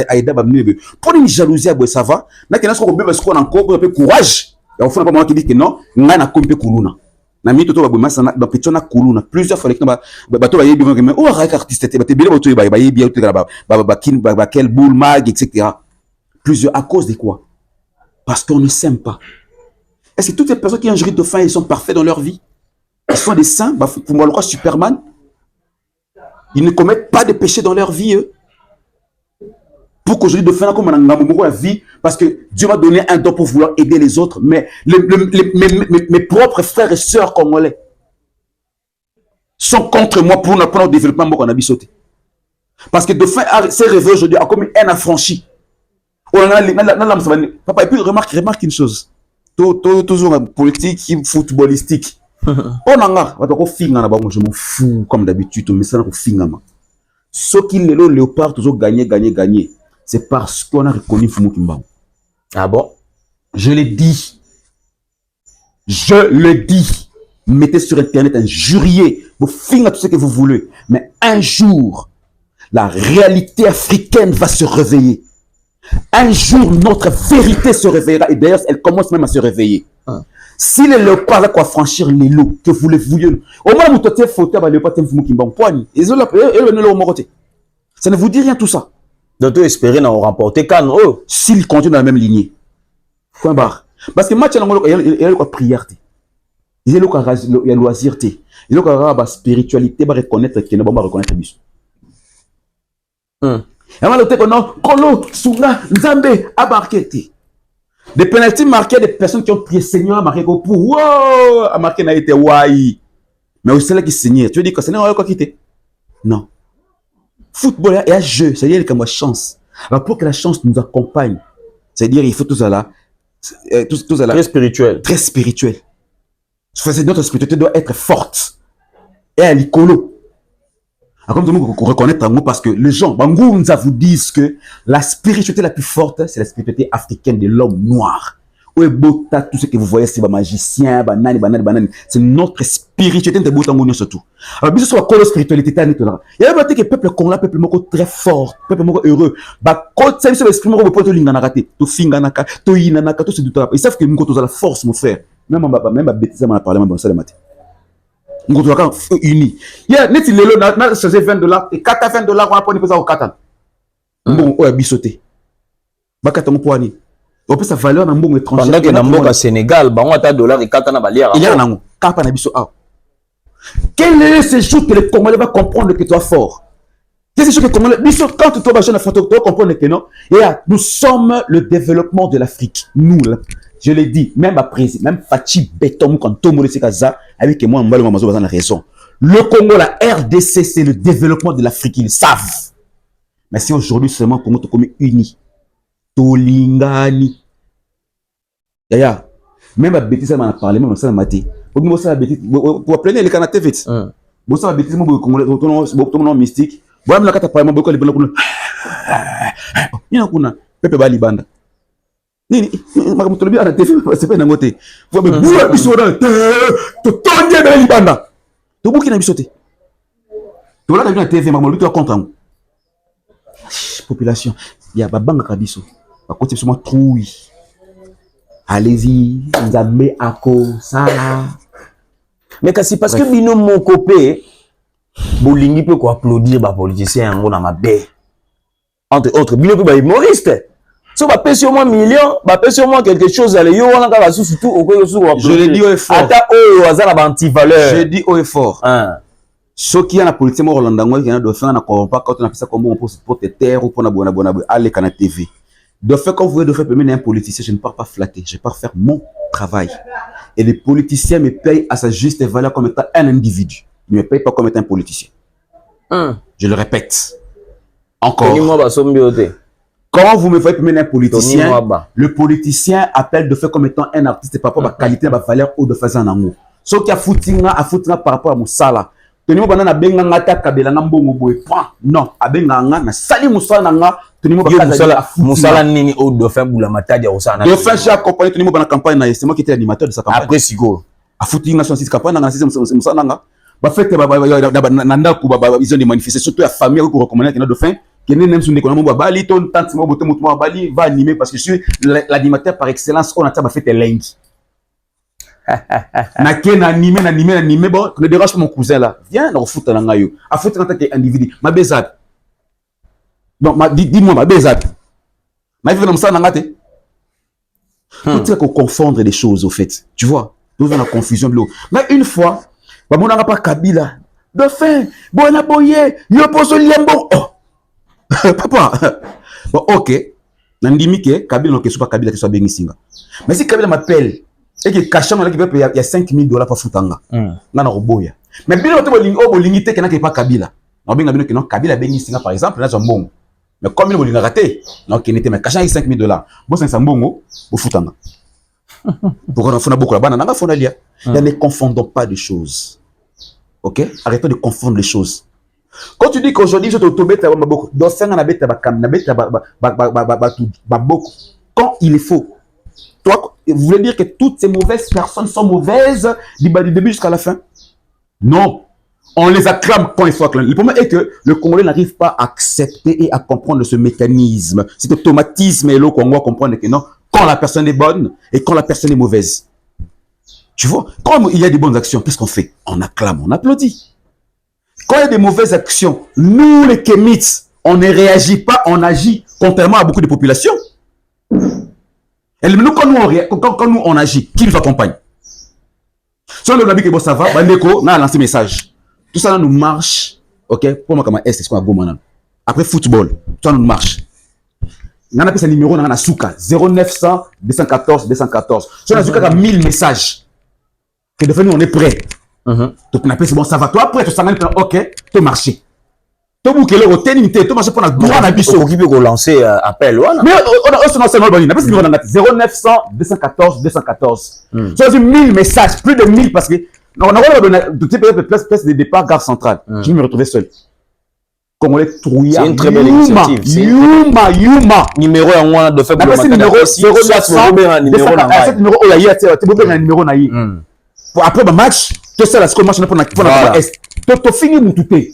A: aida ba mebe. Pour une jalousie boy ça va. Na kena ko beba ko na ko peu courage. Ya ofuna pas moi qui dit que non, nga na kompe Kuruna. Na mito to ba boy masa na ba petona Kuruna. Plusieurs fois ba to ba yebi mais oh artiste te ba te bele ba to ba yebi ya to ba kin ba quel boule mag etc. Plusieurs à cause de quoi? Parce qu'on ne s'aime pas. Est-ce que toutes les personnes qui ont un jury de dauphin, ils sont parfaits dans leur vie? Ils sont des saints, pour moi, le roi Superman. Ils ne commettent pas de péché dans leur vie, eux. Pour qu'aujourd'hui, dauphin, comme on a la vie, parce que Dieu m'a donné un don pour vouloir aider les autres, mais mes propres frères et sœurs congolais sont contre moi pour notre développement qu'on a sauté. Parce que dauphin s'est réveillé aujourd'hui comme un affranchi. Papa, et puis remarque une chose. Toujours politique, footballistique. On a je m'en fous comme d'habitude, mais ça n'a pas ce qui le léopard toujours gagné. C'est parce qu'on a reconnu Fumu Kimba.
B: Ah bon?
A: Je le dis. Mettez sur internet, injuriez, vous finissez tout ce que vous voulez. Mais un jour, la réalité africaine va se réveiller. Un jour, notre vérité se réveillera. Et d'ailleurs, elle commence même à se réveiller. Si les léopards là quoi franchir les lots, que vous les vouliez, au moins vous t'êtes fauté à léopard vous qui m'ont poigné. Et ça ne vous dit rien tout ça.
B: Donc espérer n'en remporter qu'un eux.
A: S'ils continuent dans la même lignée. Point barre. Parce que match il y a quoi prière. Il y a le loisir. Il y a la spiritualité, va reconnaître qu'il ne va pas reconnaître bis. Des pénaltys marqués des personnes qui ont prié Seigneur, marqué pour wow, a marqué n'a été wai. Mais aussi là qui Seigneur, tu veux dire que Seigneur a quoi quitter? Non. Football et un jeu, c'est-à-dire qu'il y a une chance. Alors pour que la chance nous accompagne, c'est-à-dire il faut tous à la
B: très spirituel.
A: Très spirituel. Notre spiritualité doit être forte. Et à l'icolo. Comme tout le monde reconnaît un mot parce que les gens, Bangounza vous disent que la spiritualité la plus forte, c'est la spiritualité africaine de l'homme noir. Ouebota, tout ce que vous voyez, c'est des magiciens, banani. C'est notre spiritualité de Botangounion surtout. Alors, bien sûr, la spiritualité, il y a que le peuple congolais, peuple moko très fort, peuple moko heureux. Bah, quand ça, c'est l'esprit moko, peut-être l'inganakate, to finganaka, to inanaka, tout c'est du travail. Ils savent que nous, quand on a la force, mon frère. Même ma bêtise, on a parlé, même dans ça, le matin. Nous sommes unis. Il y a net il est là, c'est $20 et $20 on a pas ni au Qatar. Bon, ouais, bisoté. Bakata mo poani. On peut sa valeur dans bon étranger.
B: Pendant que dans mon Sénégal, ba on a $1 et Qatar na balière.
A: Il y a nango. Kapa na biso a. Quel est ce jour que les Congolais va comprendre que tu es fort? Qu'est-ce que Congolais, quand tu tombes à la photo, tu comprends que non, et nous sommes le développement de l'Afrique. Nous, là, je l'ai dit, même après, même Fachi Béton, quand tout le monde sait Kaza, avec moi, on a raison. Le Congo, la RDC, c'est le développement de l'Afrique, ils le savent. Mais si aujourd'hui seulement Congo est comme uni, Tolingani. D'ailleurs, même la bêtise, ça m'a parlé, même ça m'a dit. Pour ça, la bêtise, pour plaindre les canapés vite. Pour ça, la bêtise, mon Congolais, ton nom mystique. Bon, la carte parlement beaucoup les bonnes. Il y a kuna Pepe Bali Banda. Ni makamutolo bi à la TV, c'est pas nangote. Faut me boire bisora. To tonde Bali Banda. To buki na bisoté. To la na TV makamutolo to contre. Population, il y a babanga kabiso. Ba côté sur moi trouille. Allez-y, nzambe ako sala.
B: Mais c'est parce que bino mon copé bolingi peut quoi applaudir ba politicien yango na mabe. Entre autres, bino peut ba humoriste. So ba pèse au moins million, ba pèse au moins quelque chose aller yo wana ka ba surtout au ko so
A: Je le dis au effort.
B: Ata o azala ba anti-valeur.
A: Je dis au effort. Ce qui est la politique mo Rolanda ngo qui na faire na pas quand on a fait ça comme on pour te taire ou pour na bona aller kana TV. De fait, quand vous voulez de faire permettre un politicien, je ne pars pas flatter, je pars faire mon travail. Et les politiciens me payent à sa juste valeur comme étant un individu. Ils ne me payent pas comme étant un politicien. Je le répète. Encore. Comment vous me faites permettre un politicien? Le politicien appelle de fait comme étant un artiste par rapport à la qualité, à la valeur ou de faire un amour. Ce qui a foutu par rapport à Moussala. Tenez moi banana benga ngata kabela ngambongo boy point. Non, abenga nga na sali Moussala nga.
B: Moussala nini au dauphin boula matadi au sana.
A: Dauphin j'ai accompagné tenez moi dans la campagne, c'est moi qui étais animateur de sa campagne.
B: Après Sigo.
A: A foutu nga sur campagne na Moussala nga. Ba fait nanda ku ils ont des manifestations surtout la famille pour recommander que dauphin qui n'est même sur des économies bali ton tante mo boté moutou bali va animer parce que je suis l'animateur par excellence on a ça ba fait lengi. Animé, bon, ne dérange pas mon cousin là. Viens, on fout dans la à foutre en tant qu'individu. Ma bézade. Donc, dis-moi, ma bézade. Ma vie comme ça, n'a pas. Tout ça qu'on confondre les choses, au fait. Tu vois, nous avons la confusion de l'eau. Mais une fois, on n'a pas Kabila. Dauphin, bon, on a boyé, yo pose le liambo. Oh, papa. Bon, ok. Nandimi que Kabila, non, que ce soit Kabila, que ce soit Bengisinga. Mais si Kabila m'appelle, et que cachant il y a $5,000 pour Foutanga. Nana Roboya. Mais bien au limité qu'il n'y a pas Kabila. On bien que non Kabila Bengi Singa par exemple, là c'est bon. Mais comme il a raté, donc il n'était mais cachant $5,000. Bon c'est un bon pour Foutanga. Pour qu'on a beaucoup la banane, on a lia. Ne confondons pas de choses. OK? Arrêtons de confondre les choses. Quand tu dis qu'aujourd'hui je te tombe ta beaucoup, donc ça na beta ba kam na beta ba beaucoup. Quand il est faux. Toi, vous voulez dire que toutes ces mauvaises personnes sont mauvaises du début jusqu'à la fin? Non. On les acclame quand ils sont acclamés. Le problème est que le Congolais n'arrive pas à accepter et à comprendre ce mécanisme. Cet automatisme est là qu'on doit comprendre que non, quand la personne est bonne et quand la personne est mauvaise. Tu vois, quand il y a des bonnes actions, qu'est-ce qu'on fait? On acclame, on applaudit. Quand il y a des mauvaises actions, nous les Kémites, on ne réagit pas, on agit contrairement à beaucoup de populations. Et nous, quand nous on agit, qui nous accompagne? Si on a dit que bon, ça va, Bandeko, on a lancé message. Tout ça, nous marche. Ok? Pour moi, comme c'est ce qu'on a go maintenant. Après football, tout ça nous marche. On a appelé ce numéro, on a Souka 0900 214 214. Si on a Souka 1000 messages, que de fait, nous, on est prêts. Donc, on appelle c'est bon, ça va. Toi, après, tu s'en ok, tu marches. Tu boucles le hôtel, tu marches pour la droite à biseau.
B: Qui peut lancer appel,
A: mais on a aussi non, on appelle ce numéro 0900 214 214. Si on a 1000 messages, plus de 1000 parce que on a place de départ gare centrale. Je me retrouvais seul. Congolais trouillard.
B: C'est une très belle initiative.
A: Yuma.
B: Numéro en moins de fait.
A: C'est numéro 0900 numéro il y a un numéro naï. Après le match, tout ça là ce que match pour la est. Tu finis mon touté.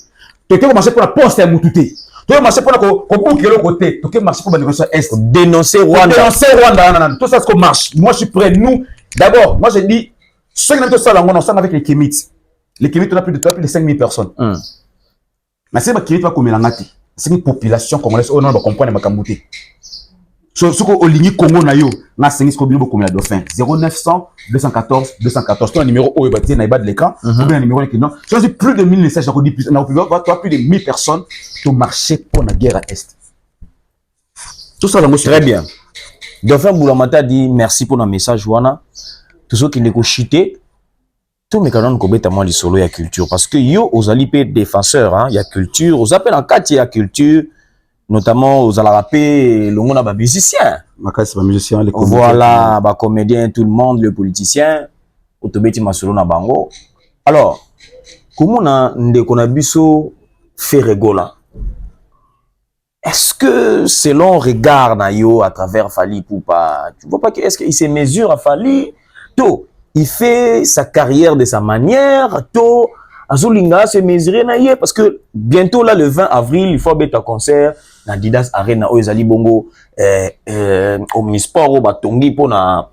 A: Tu peux marcher pour la poste à Moutouté. Tu peux marcher pour la boucle de côté. Tu peux marcher pour la négociation est.
B: Dénoncer Rwanda.
A: Dénoncer Rwanda. Tout ça, ce qu'on marche. Moi, je suis prêt. Nous, d'abord, moi, je dis, ceux qui n'ont pas ça, on ensemble avec les Kémites. Les Kémites, on a plus de 5000 personnes. Mais c'est ma Kémite, pas comme l'angati. C'est une population congolaise. On va comprendre ma Kamouté. ce qu'on ligne Congo na yo, na sengis ko bino comme la dauphin 0900 214 214. Ton numéro au ebati na bas de l'écran, ou bien numéro qui non. Choisis plus de 1000 messages à plus na plus de 1000 personnes to marcher pour la guerre à est. Tout ça dans
B: très bien. Dauphin Boulamata dit merci pour notre message wana. Tous ceux qui ne ko chité tout mes canons ko beta moi li solo ya culture parce que yo aux alipé défenseurs hein, il y a culture, aux appels en quartier ya culture. Notamment aux alarapés, le monde a musiciens.
A: Musiciens, les
B: voilà, bah comédiens, tout le monde, le politicien. Autobeti masolo na bango. Alors, comment on a biso fait rigoler? Est-ce que selon regard na yo à travers Fally Ipupa, tu vois pas que est-ce qu'il se mesure à Fally? To, il fait sa carrière de sa manière. To, Azulinga se mesurer na ye parce que bientôt là le 20 avril il faut mettre un concert na Didas Arena o ezali bongo Omnisport o batongi po na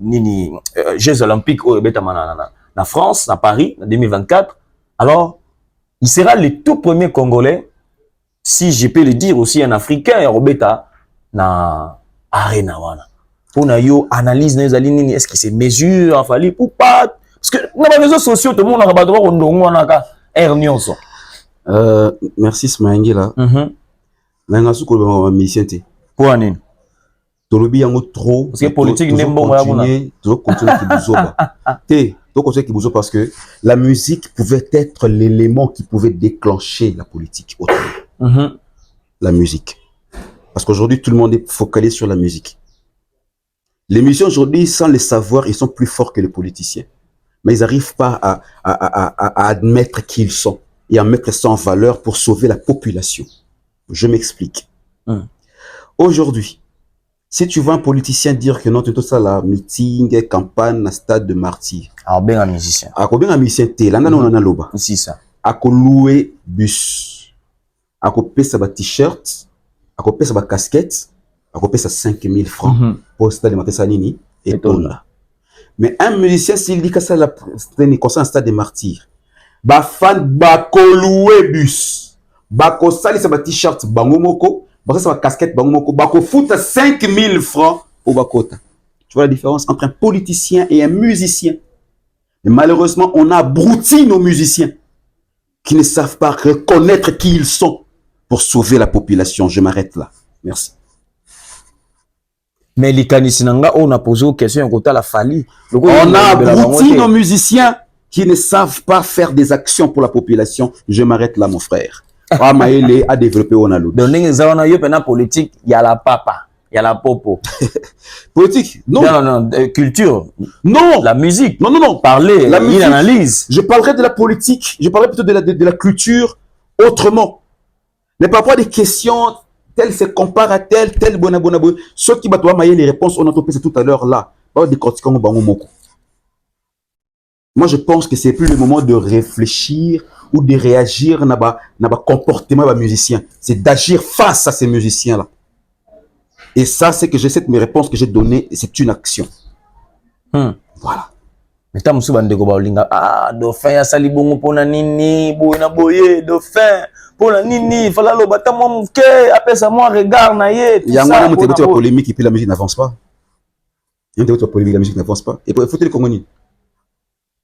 B: nini Jeux olympiques o beta na France na Paris en 2024. Alors il sera le tout premier congolais, si je peux le dire aussi un africain ya robeta na Arena wana. Pour na yo analyse na ezali nini, est-ce qu'il se mesure à Fally Ipupa? Parce que dans les réseaux sociaux, tout le monde a
A: merci Smaingi là. Nanga suko mission te.
B: Pour anin.
A: Tolobi yango trop.
B: Parce que politique n'est bon
A: continuer kibuzoba. Te, to continuer kibuzo parce que la musique pouvait être l'élément qui pouvait déclencher la politique autrement. La musique. Parce qu'aujourd'hui tout le monde est focalisé sur la musique. Les musiciens aujourd'hui, sans le savoir, ils sont plus forts que les politiciens. Mais ils n'arrivent pas à admettre qui ils sont et à mettre ça en valeur pour sauver la population. Je m'explique. Aujourd'hui, si tu vois un politicien dire que non, tu as tout ça, la meeting, campagne, la stade de martyr.
B: Alors, bien un musicien.
A: Alors, bien un musicien, t'es là, non, non, loba.
B: C'est ça.
A: À louer bus, à payer sa t-shirt, à payer sa casquette, à payer sa 5000 francs pour stade de martyr, nini et tout là. Mais un musicien, s'il dit que ça concerne un stade de martyrs, ba fan ba louer bus, ba sali sa t-shirt bango moko, ba sa casquette bango moko, ba fout 5000 francs au bakota. Tu vois la différence entre un politicien et un musicien. Et malheureusement, on a abruti nos musiciens qui ne savent pas reconnaître qui ils sont pour sauver la population. Je m'arrête là. Merci.
B: Mais les Kanisinanga, on a posé une question côté la Fally.
A: On a abruti nos musiciens qui ne savent pas faire des actions pour la population. Je m'arrête là, mon frère. Amaele a développé on a l'autre.
B: Donc, dans politique, il y a la papa, il y a la popo.
A: Politique, non.
B: Non, culture.
A: Non.
B: La musique.
A: Non, non, non.
B: Parler,
A: la musique,
B: analyse.
A: Je parlerai de la politique, je parlerai plutôt de la culture autrement. Mais par rapport à des questions, tel se compare à tel bonabonabo. Ceux qui battent les réponses, on a topé tout à l'heure là. Moi, je pense que c'est plus le moment de réfléchir ou de réagir à un comportement de musicien. C'est d'agir face à ces musiciens-là. Et ça, c'est que j'essaie de mes réponses que j'ai données, c'est une action. Voilà.
B: Mais t'as monsieur bandeko baolinga dauphin ya sali bongo pona nini boye na boye dauphin pona nini fala lo bata moi muke apesa moi regard na ye tout ça.
A: Yanga mo tebeti polémique et puis la musique n'avance pas. Yanga tebeti polémique la musique n'avance pas. Et pour faut le Congolais.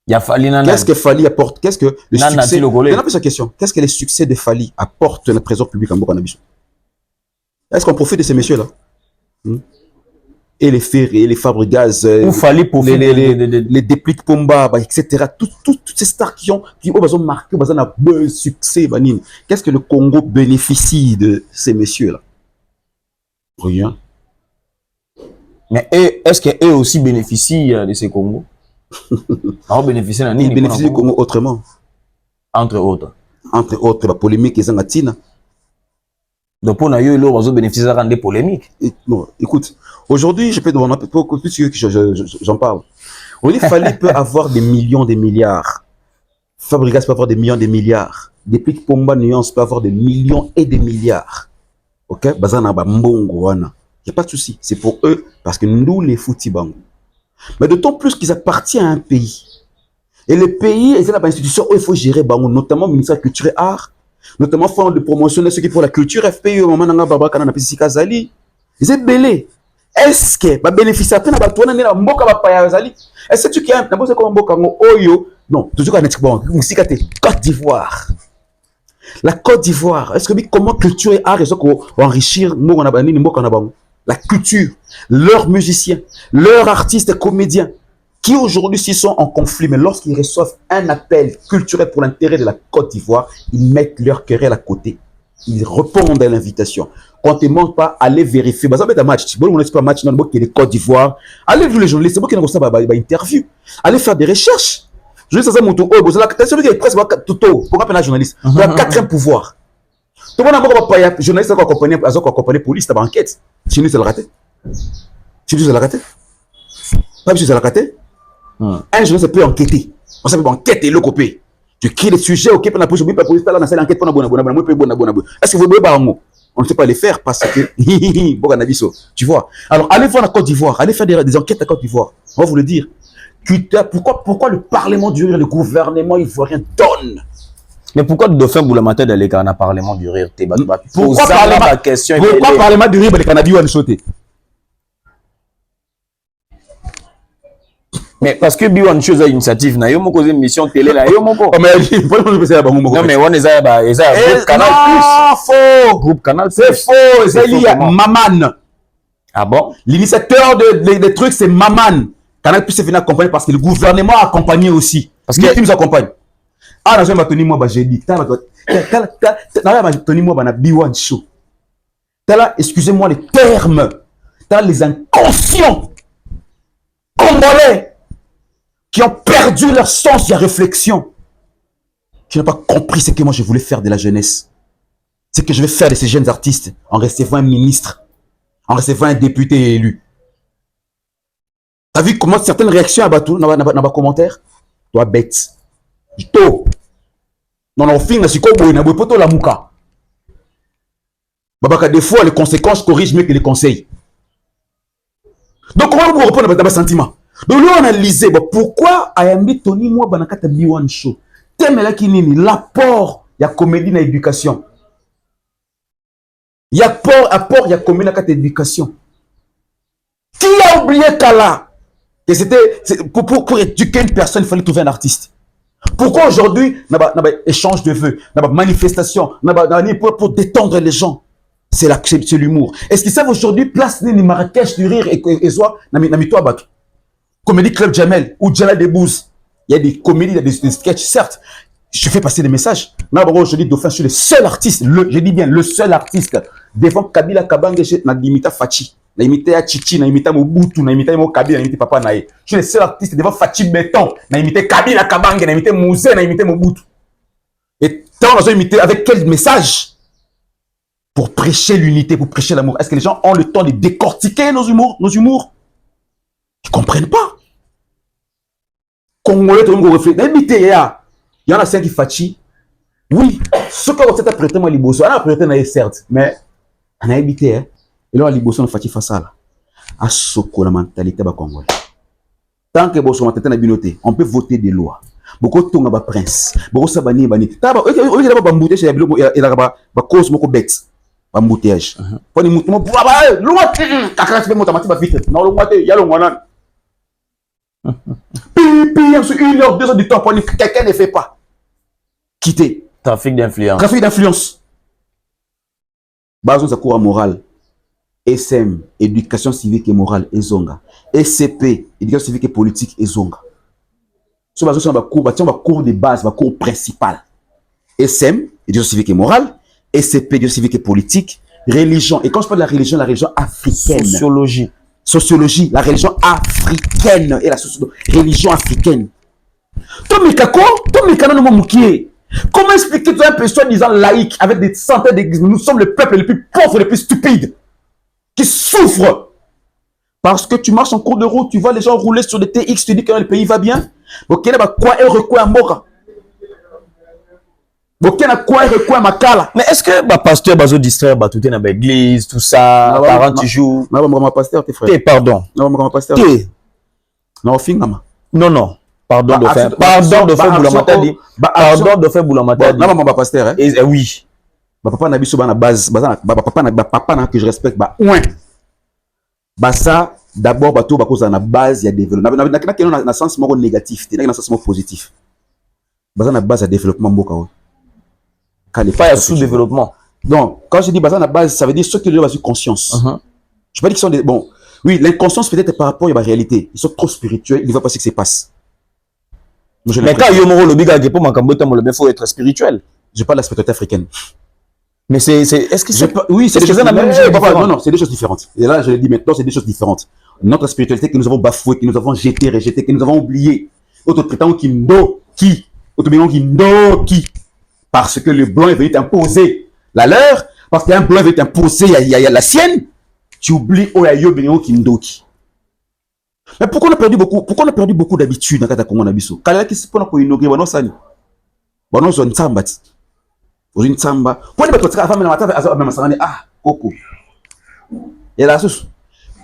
B: Ya Fally nana.
A: Qu'est-ce que Fally apporte? Qu'est-ce que le succès? On a posé la question. Qu'est-ce que le succès de Fally apporte à la présence publique en Bokanabiso? Est-ce qu'on profite de ces messieurs-là? Et les ferries, les Fabregas, les dépliques Pomba, etc. Toutes ces stars qui ont marqué, qui ont un succès. Qu'est-ce que le Congo bénéficie de ces messieurs-là? Rien.
B: Mais est-ce qu'eux aussi bénéficient de ces Congos? Ils
A: bénéficient du Congo autrement.
B: Entre autres.
A: Entre autres, la polémique et Zangatina.
B: Donc pour nous, ils ont bénéficié des polémiques.
A: Non, écoute, aujourd'hui, je peux demander plus que j'en parle. Aujourd'hui, Fally peut avoir des millions, des milliards. Fabregas peut avoir des millions, des milliards. Depuis que Pomba Nuance peut avoir des millions et des milliards. Ok? Bazana ba mbongo wana. Il n'y a pas de souci. C'est pour eux, parce que nous, les foutibango. Mais d'autant plus qu'ils appartiennent à un pays. Et le pays, c'est une institution où il faut gérer bango, notamment le ministère de la Culture et Art. Notamment, fond de promotion de ceux qui pour la culture, FPU, maman nanga baba kana pisi kazali. Ils est belé. Est-ce que ba bénéficier après na ba tona na mboka ba paya zali? Est-ce que tu qui na bosse comme mboka ngo oyo? Non, toujours quand bon, musika te Côte d'Ivoire. La Côte d'Ivoire, est-ce que comment culture et art est-ce qu'on enrichir mboka na ba nini mboka na ba? La culture, leurs musiciens, leurs artistes comédiens qui aujourd'hui s'ils sont en conflit, mais lorsqu'ils reçoivent un appel culturel pour l'intérêt de la Côte d'Ivoire, ils mettent leur querelle à côté. Ils répondent à l'invitation. Quand ils ne montent pas, allez vérifier. Bah, ça va être un match. Si vous n'avez pas un match dans le qui est de Côte d'Ivoire, allez voir les journalistes. C'est moi qui n'ai pas une interview. Allez faire des recherches. Je vais faire mon tour. Oh, vous avez la celui qui est presque tout. Pourquoi pas un journaliste? Le quatrième pouvoir. Tout le monde n'a pas un journaliste qui accompagne la police dans l'enquête. Chez nous, c'est le raté. Chez nous, c'est le raté. Pas chez nous, c'est le raté. Un journaliste peut enquêter. On peut enquêter le copé. Tu crées des sujets, ok, pour la police, la police, là, dans l'enquête, est-ce que vous voulez on ne sait pas les faire parce que, tu vois. Alors, allez voir la Côte d'Ivoire, allez faire des enquêtes à Côte d'Ivoire. On va vous le dire. Pourquoi le Parlement du Rire, le gouvernement ivoirien donne?
B: Mais pourquoi le dauphin Boulamata d'aller dans le Parlement du Rire?
A: Pourquoi le Parlement du Rire, les Canadiens ont sauté?
B: Mais parce que Biwan chose à initiative na yo moko une mission télé là yo moko. Non mais on est groupe Canal Plus. Groupe Canal Plus.
A: C'est faux, c'est lié Maman.
B: Ah bon?
A: L'initiateur des trucs c'est Maman. Canal Plus est venu accompagner parce que le gouvernement a accompagné aussi. Parce qu'il nous accompagne. Ah non, je vais tenir moi bah j'ai dit. Tenir moi bah na Biwan show. Là, excusez-moi les termes. Les inconscients congolais qui ont perdu leur sens de réflexion, qui n'ont pas compris ce que moi je voulais faire de la jeunesse. Ce que je vais faire de ces jeunes artistes en recevant un ministre, en recevant un député élu. T'as vu comment certaines réactions dans les commentaires? Toi bête. Toi. Non, non, fin, c'est quoi, il y a poto la mouka. Babaka, des fois, les conséquences corrigent mieux que les conseils. Donc, comment vous répondre à votre sentiment? Donc, nous, on a analysé pourquoi Ayambi Tony Moi Banakata Biwan Show. Thème là qui nini l'apport, il y a comédie dans l'éducation. Il y a apport, il y a comédie dans l'éducation. Qui a oublié Kala? Que c'était pour éduquer une personne, il fallait trouver un artiste. Pourquoi aujourd'hui, il y a échange de vœux, il y a manifestation, pour détendre les gens? C'est l'humour. Est-ce qu'ils savent aujourd'hui place ni Marrakech du rire et soit Namito Bak? Comédie Club Jamel ou Djala Debouze. Il y a des comédies, il y a des sketchs, certes. Je fais passer des messages. Mais je dis Dauphin, je suis le seul artiste, je dis bien le seul artiste devant Kabila Kabange, na limita Fachi, na imita Chichi, na imita Mobutu, na imita Kabila, na imita Papa Nae. Je suis le seul artiste devant Fachi Béton, na imita Kabila Kabange, na imita Mouzé, na imita Mobutu. Et tant on a imité avec quel message? Pour prêcher l'unité, pour prêcher l'amour. Est-ce que les gens ont le temps de décortiquer nos humours? Ils ne comprennent pas. Congolais, tout le monde réfléchit. Il y en a cinq qui fatiguent. Oui, ce que vous êtes prêté, moi, Liboso. On a prêté, certes, mais on a habité. Et là, Liboso, on a fatigué face à ça. À Soko, la mentalité des Congolais. Tant que vous êtes en binoté, on peut voter des lois. Beaucoup de temps, on a prince. Beaucoup de sabani, bani. Il y a des bamboutés chez les il y a des causes, beaucoup de bêtes. Embouteillage. Pour les moutons, il y a le Puis, sur 1 heure, 2 heures du temps, quelqu'un ne fait pas. Quitter.
B: Trafic d'influence.
A: Trafic d'influence. Bazon, ça court à morale. SM, éducation civique et morale, et zonga. SCP, éducation civique et politique, et zonga. Ce bazon, c'est un cours de base, un cours principal. SM, éducation civique et morale. SCP, éducation civique et politique. Religion. Et quand je parle de la religion africaine. Sociologie, la religion africaine et la religion africaine. Comment expliquer toi un peu soi-disant laïque avec des centaines d'églises? Nous sommes le peuple le plus pauvre, le plus stupide, qui souffre. Parce que tu marches en cours de route, tu vois les gens rouler sur des TX, tu dis que le pays va bien. Ok, quoi est recours mora?
B: Mais est-ce que le pasteur va se distraire, tout est dans l'église, tout ça, parents toujours.
A: Non, pasteur, tes frères.
B: Pardon.
A: Non, pasteur.
B: Non, non. Pardon de faire Boulamatadi. Pardon de faire Boulamatadi.
A: Non, maman, pasteur, hein?
B: Oui.
A: Papa n'a pas na base, papa na que je respecte, ça d'abord bateau cause na base il y a développement. Na sens négatif, na sens positif. Na base à développement mboka.
B: Pas sous-développement.
A: Donc, quand je dis na base, ça veut dire ceux qui ont conscience. Je peux pas dire qu'ils sont des bon. Oui, l'inconscience peut-être par rapport à la réalité. Ils sont trop spirituels, ils ne voient pas ce qui se passe.
B: Mais quand Yomoro le biga pour Makambote, il faut être spirituel.
A: Je parle de la spiritualité africaine.
B: Mais est-ce que c'est...
A: Oui, c'est
B: la même chose.
A: Non, c'est des choses différentes. Et là, je le dis maintenant, c'est des choses différentes. Notre spiritualité que nous avons bafouée, que nous avons jeté, rejeté, que nous avons oublié. Autre prétend qui ndo qui. Autre prétend qui ndo qui. Parce que le blanc est venu t'imposer la leur. Parce qu'un blanc est venu t'imposer il y a la sienne. Tu oublies Oyayo Benyo Kindoki. Mais pourquoi on a perdu beaucoup d'habitude dans le Congo Nabiso? Quand il y a qui inaugurer Bono Sani. Bono Zone Samba. Une Samba. Pour les bateaux, même ah, Coco. Et la sauce.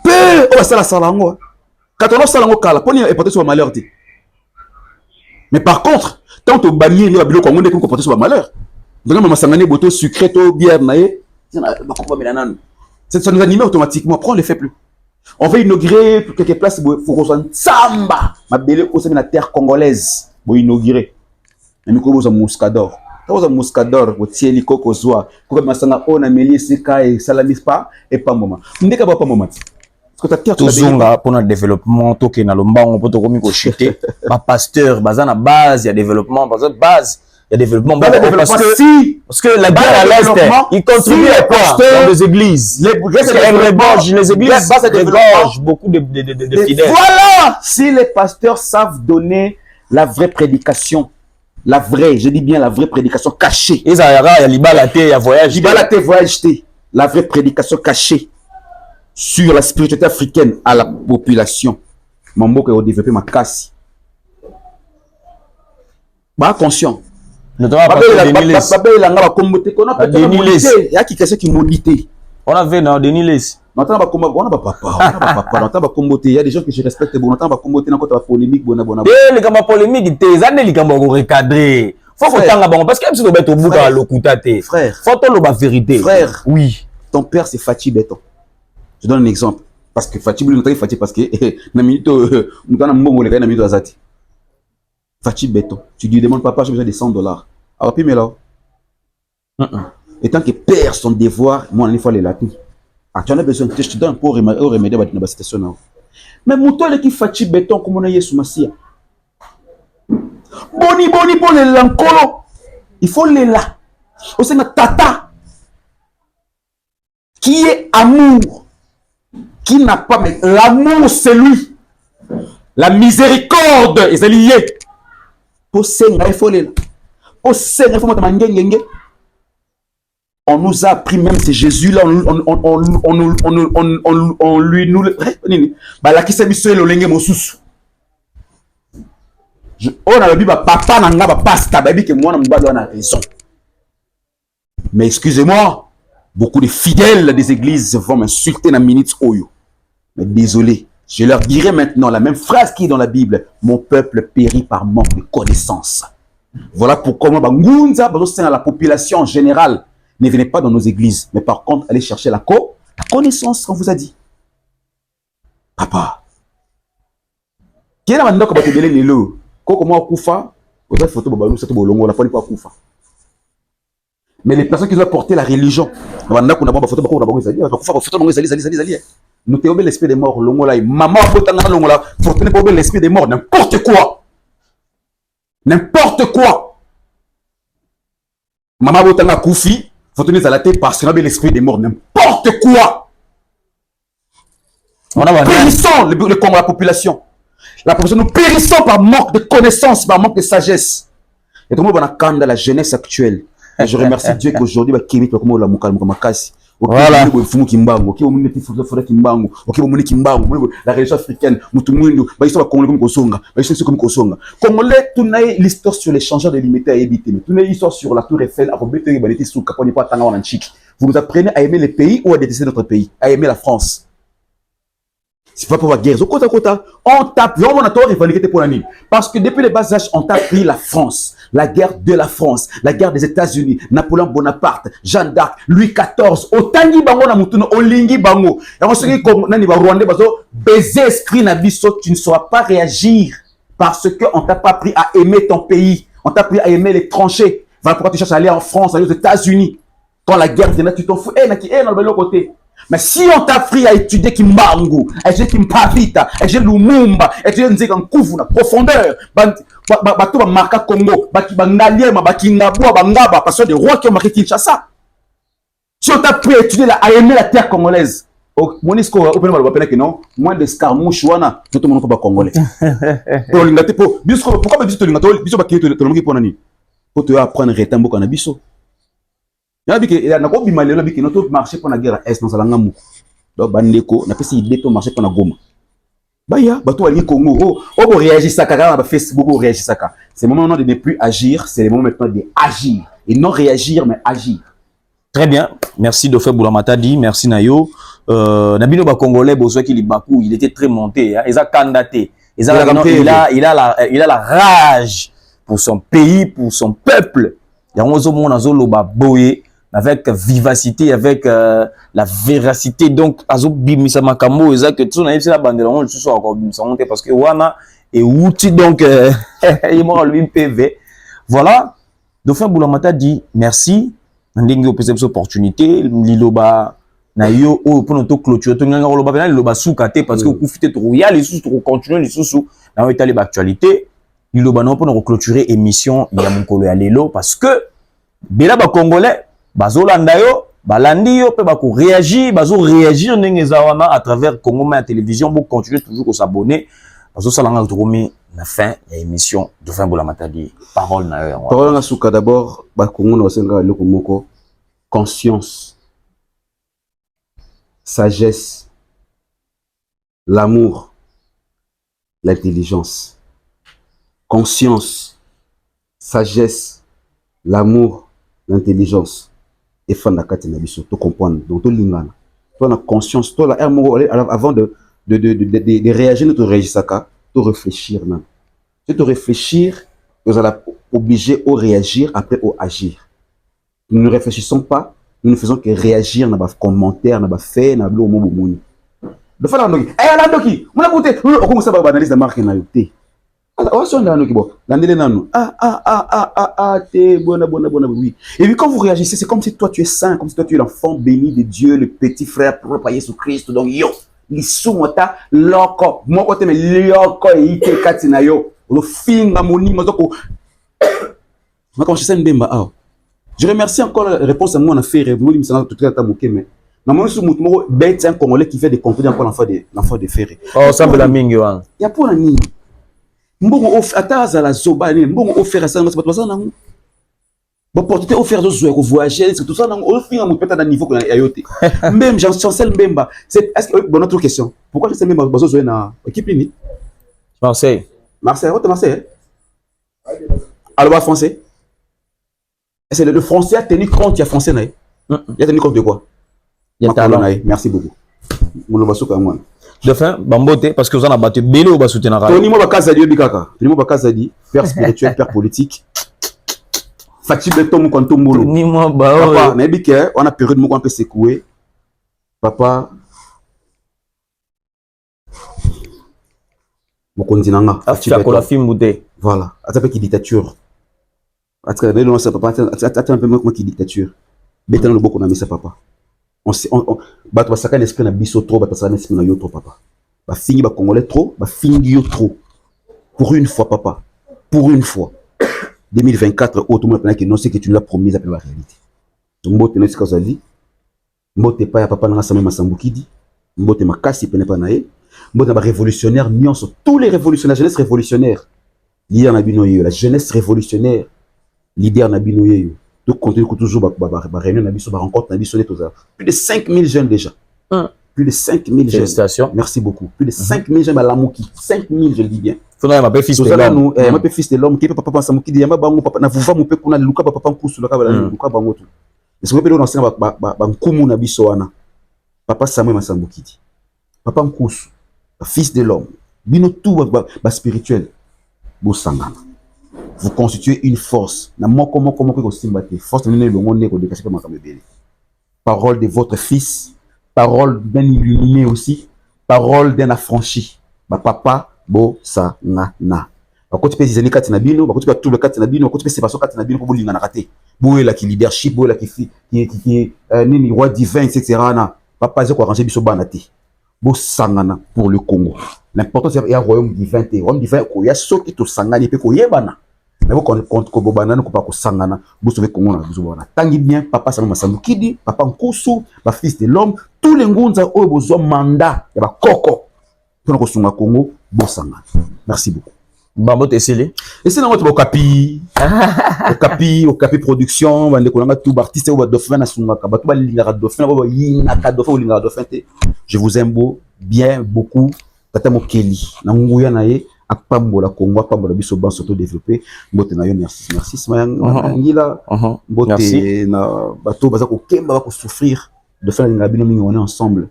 A: Peu, on va la salango. Quand on a salango kala, pour les porter sur le malheur. Mais par contre, tant que bannier, les Babylons, on est porter sur le malheur. Donc, on va s'en aller, boto sucré, bière, naïe. Ça nous anime automatiquement. Après, on ne le fait plus. On va inaugurer quelques places. Il faut qu'on soit Samba. Ma belle, on s'est mis la terre congolaise. Pour inaugurer. Mais nous, on a Mouscador. On a Mouscador. On tient les cocos. On a Amélie, Seka et Salamispa. Et pas moment. On ne pas moment. Parce que ta terre,
B: tout zonga pour notre développement. Toké na lomba, on peut te remettre au chité. Ma pasteur, bazana base, il y a développement. Base. Il y a développement parce que la guerre à l'Est, il contribue à quoi dans les églises. Les églises regorgent beaucoup de fidèles.
A: Voilà! Si les pasteurs savent donner la vraie prédication, la vraie, je dis bien la vraie prédication cachée.
B: Il y a Libalate, il y a voyage.
A: Libalate, voyage, la vraie prédication cachée sur la spiritualité africaine à la population. Mambo qui a développé ma casse. Bah, conscient. On
B: avait dans Denis Les.
A: Il y a des gens que je respecte. Il y a polémique.
B: Les polémiques, recadrer. Faut que parce que si tu es au bout de l'okutate,
A: frère,
B: faut que la vérité.
A: Frère,
B: oui.
A: Ton père c'est Fachi Béton. Je donne un exemple. Parce que Fachi parce que Fachi Béton. Tu lui demandes, papa, j'ai besoin de $100. Alors, puis, mais là. Et tant que perd son devoir, moi, il faut aller là. Ah, tu en as besoin, je te donne pour remédier à la situation. Mais mon toit, qui Fachi Béton, comme on a sous Massia. Boni, pour les lancolo. Il faut les là. Au sein de Tata. Qui est amour. Qui n'a pas, mais l'amour, c'est lui. La miséricorde est liée. Pour Senga, il faut les là. Pour Senga, il faut mettre. On nous a appris même c'est Jésus là, on lui nous bah la qui s'est mis sur le lenge mosusu. On a dit bah papa nanga bah pasta baby que moi on a raison. Mais excusez-moi, beaucoup de fidèles des églises vont m'insulter dans minute oyo. Mais désolé, je leur dirai maintenant la même phrase qui est dans la Bible, mon peuple périt par manque de connaissance. Voilà pourquoi moi bah ngunza bah c'est la population en général. Ne venez pas dans nos églises, mais par contre, allez chercher la connaissance qu'on vous a dit. Papa. Qui est là maintenant que tu es là? Comment Koufa? Vous avez photo de c'est bolongo, la folie pas Koufa. Mais les personnes qui ont porté la religion, maintenant qu'on a pas photo de nous t'es l'esprit des morts, longo là, maman a longo là, faut tenir pas l'esprit des morts, n'importe quoi. N'importe quoi. Maman botanga Koufi. Faut tenir à la tête parce qu'on a l'esprit des morts, n'importe quoi. On a périssons le Congo, la population. La population, nous périssons par manque de connaissances, par manque de sagesse. Et tout le monde a la jeunesse actuelle. Et je remercie Dieu qu'aujourd'hui, voilà. La religion africaine, Congolais, tout l'histoire sur les changeurs de limité à éviter. Tout l'histoire sur la tour Eiffel, vous nous apprenez à aimer les pays ou à détester notre pays, à aimer la France. C'est pas pour la guerre. On tape, on a tort rivalité pour la nuit. Parce que depuis les bas âges, on t'a pris la France, la guerre de la France, la guerre des États-Unis, Napoléon Bonaparte, Jeanne d'Arc, Louis XIV, Otangi Bango na Mutuno, Olingi Bango. Et on se dit comme Nani Rwandais, baiser esprit Nabiso, tu ne sauras pas réagir parce qu'on t'a pas appris à aimer ton pays, on t'a appris à aimer l'étranger. Voilà pourquoi tu cherches à aller en France, aller aux États-Unis. Quand la guerre vient là, tu t'en fous. Dans le côté. Mais si on t'a appris à étudier Kimbangu, à étudier Kimpavita, à étudier Lumumba, à étudier Nzegankufu, la profondeur, bateau marqué Congo, Bangalien, Bakingabou, Bangaba, parce que des rois qui ont marqué Kinshasa. Si on t'a appris à étudier, à aimer la terre congolaise, Monisco, non, moins d'escarmouches, tout le monde pas congolais. Pourquoi pour te apprendre à retambo canabiso? Il y a un bimalé qui notre marché pour la guerre est dans la ngamu. Donc bandeko n'a pas si idée pour marcher pour la goma. Baya, bateau ali Congo. Oh réagir ça car Facebook réagir ça car. C'est le moment de ne plus agir, c'est le moment maintenant d'agir et non réagir mais agir.
B: Très bien, merci Dauphin Boulamata dit, merci Nayo. Nabino ba congolais bozo qui Bakou, il était très monté, hein. Il a candidaté. Il a la rage pour son pays, pour son peuple. Il y a un zoloba boye avec vivacité, avec la véracité. Donc, azo bimisa makambo eza que tout na la bande on le sous encore bimisa monter parce que wana et outil donc il m'a lui PV. Voilà. Dauphin Boulamata dit merci. Ndenge opesa cette opportunité liloba na yo o pour notre clôture to nganga loba bana liloba soukate parce que kufite trop ya les sous trop continuer les sous na étaler l'actualité. Liloba non pour clôturer émission ya mukolo ya lelo parce que bela ba congolais bazolanda yo balandi yo pe ba ko réagir réagir ndenge zawana à travers Congo Maya télévision pour continuer toujours à s'abonner bazo salanga tokomi la fin ya émission Dauphin Boulamata dit parole na yo
A: parole na souka d'abord ba Congo na senga loko moko conscience sagesse l'amour l'intelligence. Conscience, sagesse, l'amour, l'intelligence. Et fandakati na biso, to comprendre, donc to lingana. Toi la conscience, toi la avant de réagir, notre réagissaka, to réfléchir nan. Tu te réfléchir, vous allez obligé au réagir après au agir. Nous ne réfléchissons pas, nous ne faisons que réagir, n'a pas commentaire, n'a pas fait, n'a pas le mot boumoni. De faire la ndoki, la ndoki, mon écoute, on commence à analyser la marque na yoté. Oui. Et puis quand vous réagissez, c'est comme si toi tu es saint, comme si toi tu es l'enfant béni de Dieu, le petit frère propre à Jésus-Christ. Donc yo, l'isumota loko, moi côté mais loko ite katina yo, le finga moni mazoko. Moi quand je sais mbemba ah. Je remercie encore la réponse à moi on a fait moi il me semble tout à l'heure moqué mais na moi sous moutmo bête un congolais qui fait des contenus encore l'enfant de Ferré.
B: Oh ça la mingi wan.
A: Il y a pour la nini. Mbongo ataza la zoba ni mbongo offert ça pas ça nango bon porter offert zo zo voyager c'est tout ça nango au fin on peut être à niveau que ayote même Jean Chancel Mbemba c'est est-ce que bonne autre question pourquoi Chancel Mbemba bazo zo na équipe ni
B: Marseille
A: haute Marseille alors français c'est le français a tenu compte il y a français là il a tenu compte de quoi il y a talent merci beaucoup mon lobaso ka moi
B: Dauphin Bambote parce que vous en avez battu Belé ou Basoutenara.
A: Tony Mobakazadi Bikaka. Tony Mobakazadi, père spirituel, père politique. Fatih Beton Moukantombolo.
B: Tony Moba.
A: Papa, Nébike, on a période où on peut secouer. Papa. Mokondinanga.
B: Fatih Beton.
A: Voilà. Attends, qui dictature. Attends, un peu moins qui dictature. Bétan le beaucoup on a mis ça, papa. Bato basaka l'esprit na biso trop bato basaka l'esprit na yo trop papa ba fini ba congolais trop ba fini yo trop pour une fois papa pour une fois 2024 tout le monde que non c'est que tu l'as promis après la réalité donc mbote na sika zali mbote pa ya papa na Samuel Masambukidi mbote makasi pene pa na ye mbote ba révolutionnaire nyonso tous les révolutionnaires jeunesse révolutionnaire leader na bino yo la jeunesse révolutionnaire leader na bino yo donc, continue toujours réunion, rencontre, plus de 5000 jeunes déjà. Plus de 5000 jeunes. Merci beaucoup. Plus de 5000 jeunes à l'amouki. 5000, je le dis bien.
B: Il faut que fils de l'homme.
A: Je fils de l'homme. Qui peut papa penser qu'il y a un papa na vuva mon pe kuna luka papa pankusu luka bala luka bangoto. Est-ce que peut on enseigne ba nkumu na biso wana. Papa Samuel Masambukidi. Papa nkusu. fils de l'homme, bino tout spirituel, bo sangana. Vous constituez une force. Force parole de votre fils, parole d'un illuminé aussi, parole d'un affranchi. Papa, bo sangana. Quand tu peux les katinabino, quand tu peux tout le katinabino, quand tu peux séparation katinabino pour l'ingana raté. Boué qui leadership, boué qui est roi divin, etc. Papa, j'ai quoi arranger biso banati. Bo sangana pour le Congo. L'important c'est qu'il y a un royaume divin. Royaume divin, il y a ceux qui te sangana, il peut y avoir. Mais vous comptez que Bobana ne peut pas sangana, vous savez comment on a besoin. Tangi bien, papa Saloma Sandukidi, papa Nkosu, le fils de l'homme, tous les ngunza ont besoin mandat, il y a Koko. Pour nous construire Congo, bon sangana. Merci beaucoup.
B: Bambo Tessele.
A: Et c'est notre Okapi. Okapi production, on a tout artiste ou dauphin à Sungaka, tout lingara dauphin, je vous aime bien beaucoup. Tata Mokeli, na nguya nae akpambola Congo, akpambola biso ban surtout développé. Mbote na yo merci ngila. Mbote na bato baza ko kemba ba ko souffrir de faire la bino mingi on est ensemble.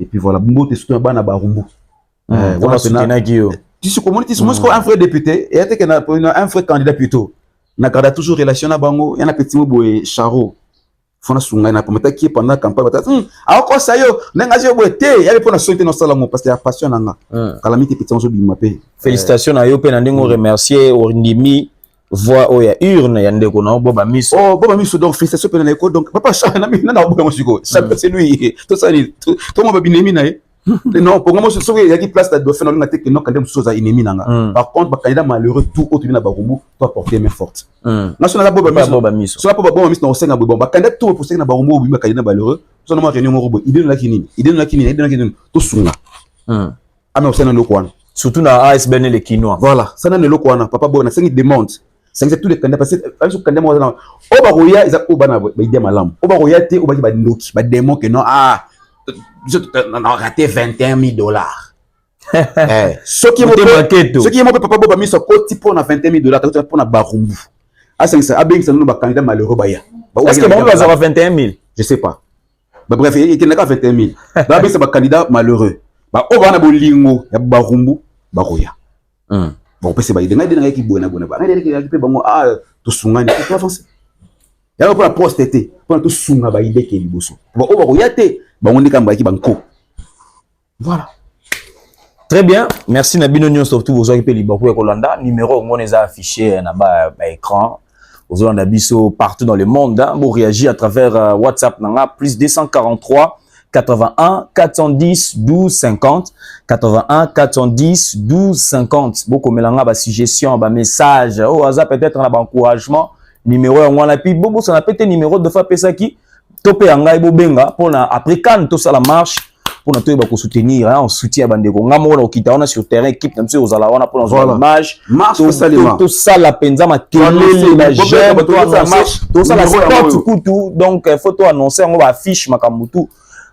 A: Et puis voilà, mbote surtout bana barumbu.
B: Voilà c'est Gio.
A: Tu sais comment tu sais un frère député et un frère candidat plutôt. Na garda toujours relation na bango, y en a petit mot boy Charo. Fona sunga na pometa qui pendant la campagne batata encore ça yo nenga yo boté y avait pour la société non salamo parce qu'il y a passion nanga calamité petit on so bimapé.
B: Félicitations à yo pe na ndingo remercier Orindimi voix o ya urne ya ndeko na Boba Miso.
A: Oh Boba Miso donc félicitations pe na école donc papa chana na na Boba Miso c'est lui tout ça ni tout moi babinemi na non pour moi ce il y a qui place la dauphin on a que non quand même chose à ennemi nanga par contre ba candidat malheureux tout autre bina barumbu doit porter main forte national Boba Miso soit pas Boba Miso on sait na ba candidat tout pour sait na barumbu bima candidat malheureux so na ma réunion robo idée na kinini to sunga mais on sait na lokwana
B: surtout na ASBN les Kinois
A: voilà ça na lokwana papa bona 5 demande c'est tous les candidats parce que un candidat moi na obaroya ils a obana ba idée malam obaroya te obaki ba ndoki ba démon que non on a raté $21 000. Ce qui est mon papa Boba Miso côté pour na $21 000 pour na barumbu. Ah c'est ça, abeng ça nous ba candidat malheureux baya.
B: Est-ce que bon va avoir 21 000?
A: Je sais pas. Bah bref, il était n'a 21 000. Là c'est ba candidat malheureux. Bah o bana bolingo ya barumbu baroya. Bon peut c'est ba idena ki bona ba. Ngade ki pe bango to sungani to avancer. Ya pour la prospérité, pour to sunga ba ide ke liboso. Bon o baroya te voilà.
B: Très bien. Merci Nabino Nyon surtout vos occupés libre pour Kolanda. Numéro on les a affiché na bas écran. Aux Hollandais biso partout dans le monde. Vous réagir à travers WhatsApp nanga plus 243 81 410 12 50 81 410 12 50. Beaucoup melanga ba suggestion ba message. Oh hasard peut-être na ba encouragement. Numéro on la pi bobo ça n'a pas été numéro de fois pesa qui topé anga ibo benga pona après quand tout ça la marche pona to ba ko soutenir on soutient bandeko ngamo na okita on sur terrain équipe na mse ozala wana pona zo image
A: marche salima
B: tout ça la penza ma télé la j'aime tout ça la sport kutu donc photo annoncer on va affiche makambutu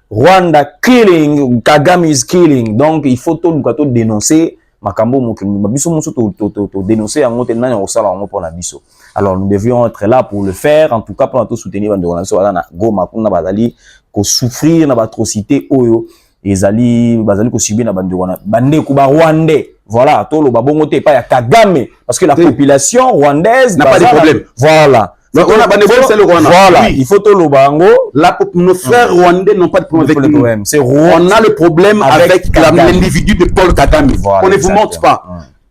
B: Rwanda killing Kagame is killing donc il faut tout nous dénoncer makambo mokili biso muso to dénoncer yango te nani osala yango pona biso. Alors nous devions être là pour le faire en tout cas pour tout soutenir bande relation wala na goma kuna bazali ko souffrir na atrocité oyo ezali bazali ko subir na bande wana bande ko ba rwandais voilà to lo babongo te pas ya Kagame parce que la population rwandaise
A: n'a pas de problème
B: voilà.
A: Donc on a bande c'est le Rwanda.
B: Voilà, oui. Il faut tout le bango.
A: Nos frères rwandais n'ont pas de problème avec nous.
B: C'est
A: on a le problème avec l'individu de Paul Kagame. Voilà, on ne vous montre pas.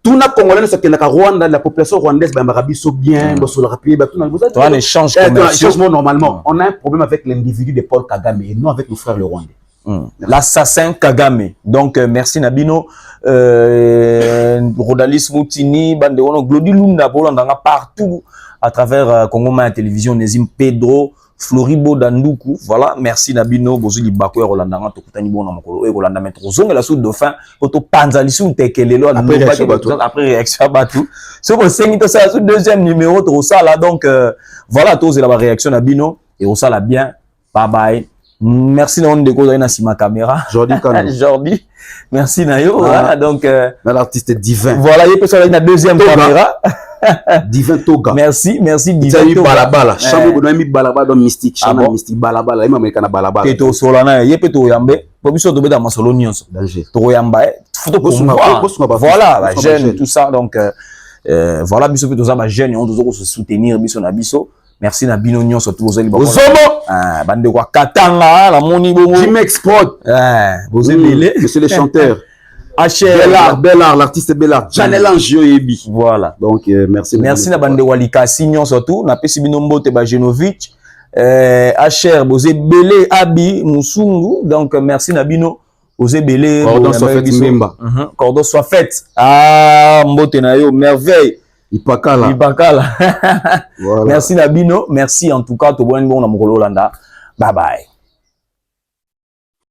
A: Tout na Congolais c'est que la Rwanda la population rwandaise ba marabiso bien ba sur rapide ba tout na vous êtes
B: un échange commercial
A: normalement. On a un problème avec l'individu de Paul Kagame et non avec nos frères le Rwandais.
B: L'assassin Kagame. Donc merci Nabino Rodalis Moutini bande wono Glody Lunda Bolanda partout à travers Congo Maya Télévision Nezim Pedro Floribo Danduku voilà merci Nabino bozuli bako ya Rolanda nga tokutani bona mokolo e Rolanda mettre zonga la sous dauphin poto panzali sous tekelelo après réaction batu ce ko sengi to ça sous deuxième numéro to ça là donc voilà to la réaction Nabino et on ça la bien bye bye. Merci na on de ko na sima caméra
A: Jordi Kano
B: Jordi merci Nayo voilà donc
A: l'artiste divin
B: voilà il peut ça la deuxième caméra
A: Divin Toga.
B: Merci Divin
A: Toga. Balabala. Chambo na mi balabala dans mystique, chama mystique balabala, ima americana balabala.
B: Teto solana, yepe to yambe, pobiso to beta masolo nyonso.
A: Danger.
B: To yamba, voilà, bah, jeune, tout ça. Donc, voilà, biso fait ça, bah, jeune, on doit se soutenir, biso na biso. Merci na binonion surtout aux élèves. Bande quoi Katanga, la moni bongo.
A: Jim Export.
B: C'est
A: le chanteur.
B: Bellard,
A: l'artiste Bellard. Chanel Angioyebi.
B: Voilà.
A: Donc, merci.
B: Merci na bande Walika Signon surtout. Na pesi binombo te ba Genovic. HR, Bosé Belé, Abi, Moussungu. Donc, merci na bino. Bosé Belé.
A: Cordon soit fait, Mbemba.
B: Cordon soit fait. Ah, mbote na yo, merveille.
A: Ipakala.
B: Voilà. Merci Nabino, merci en tout cas, to bon na mokolo landa. Bye bye.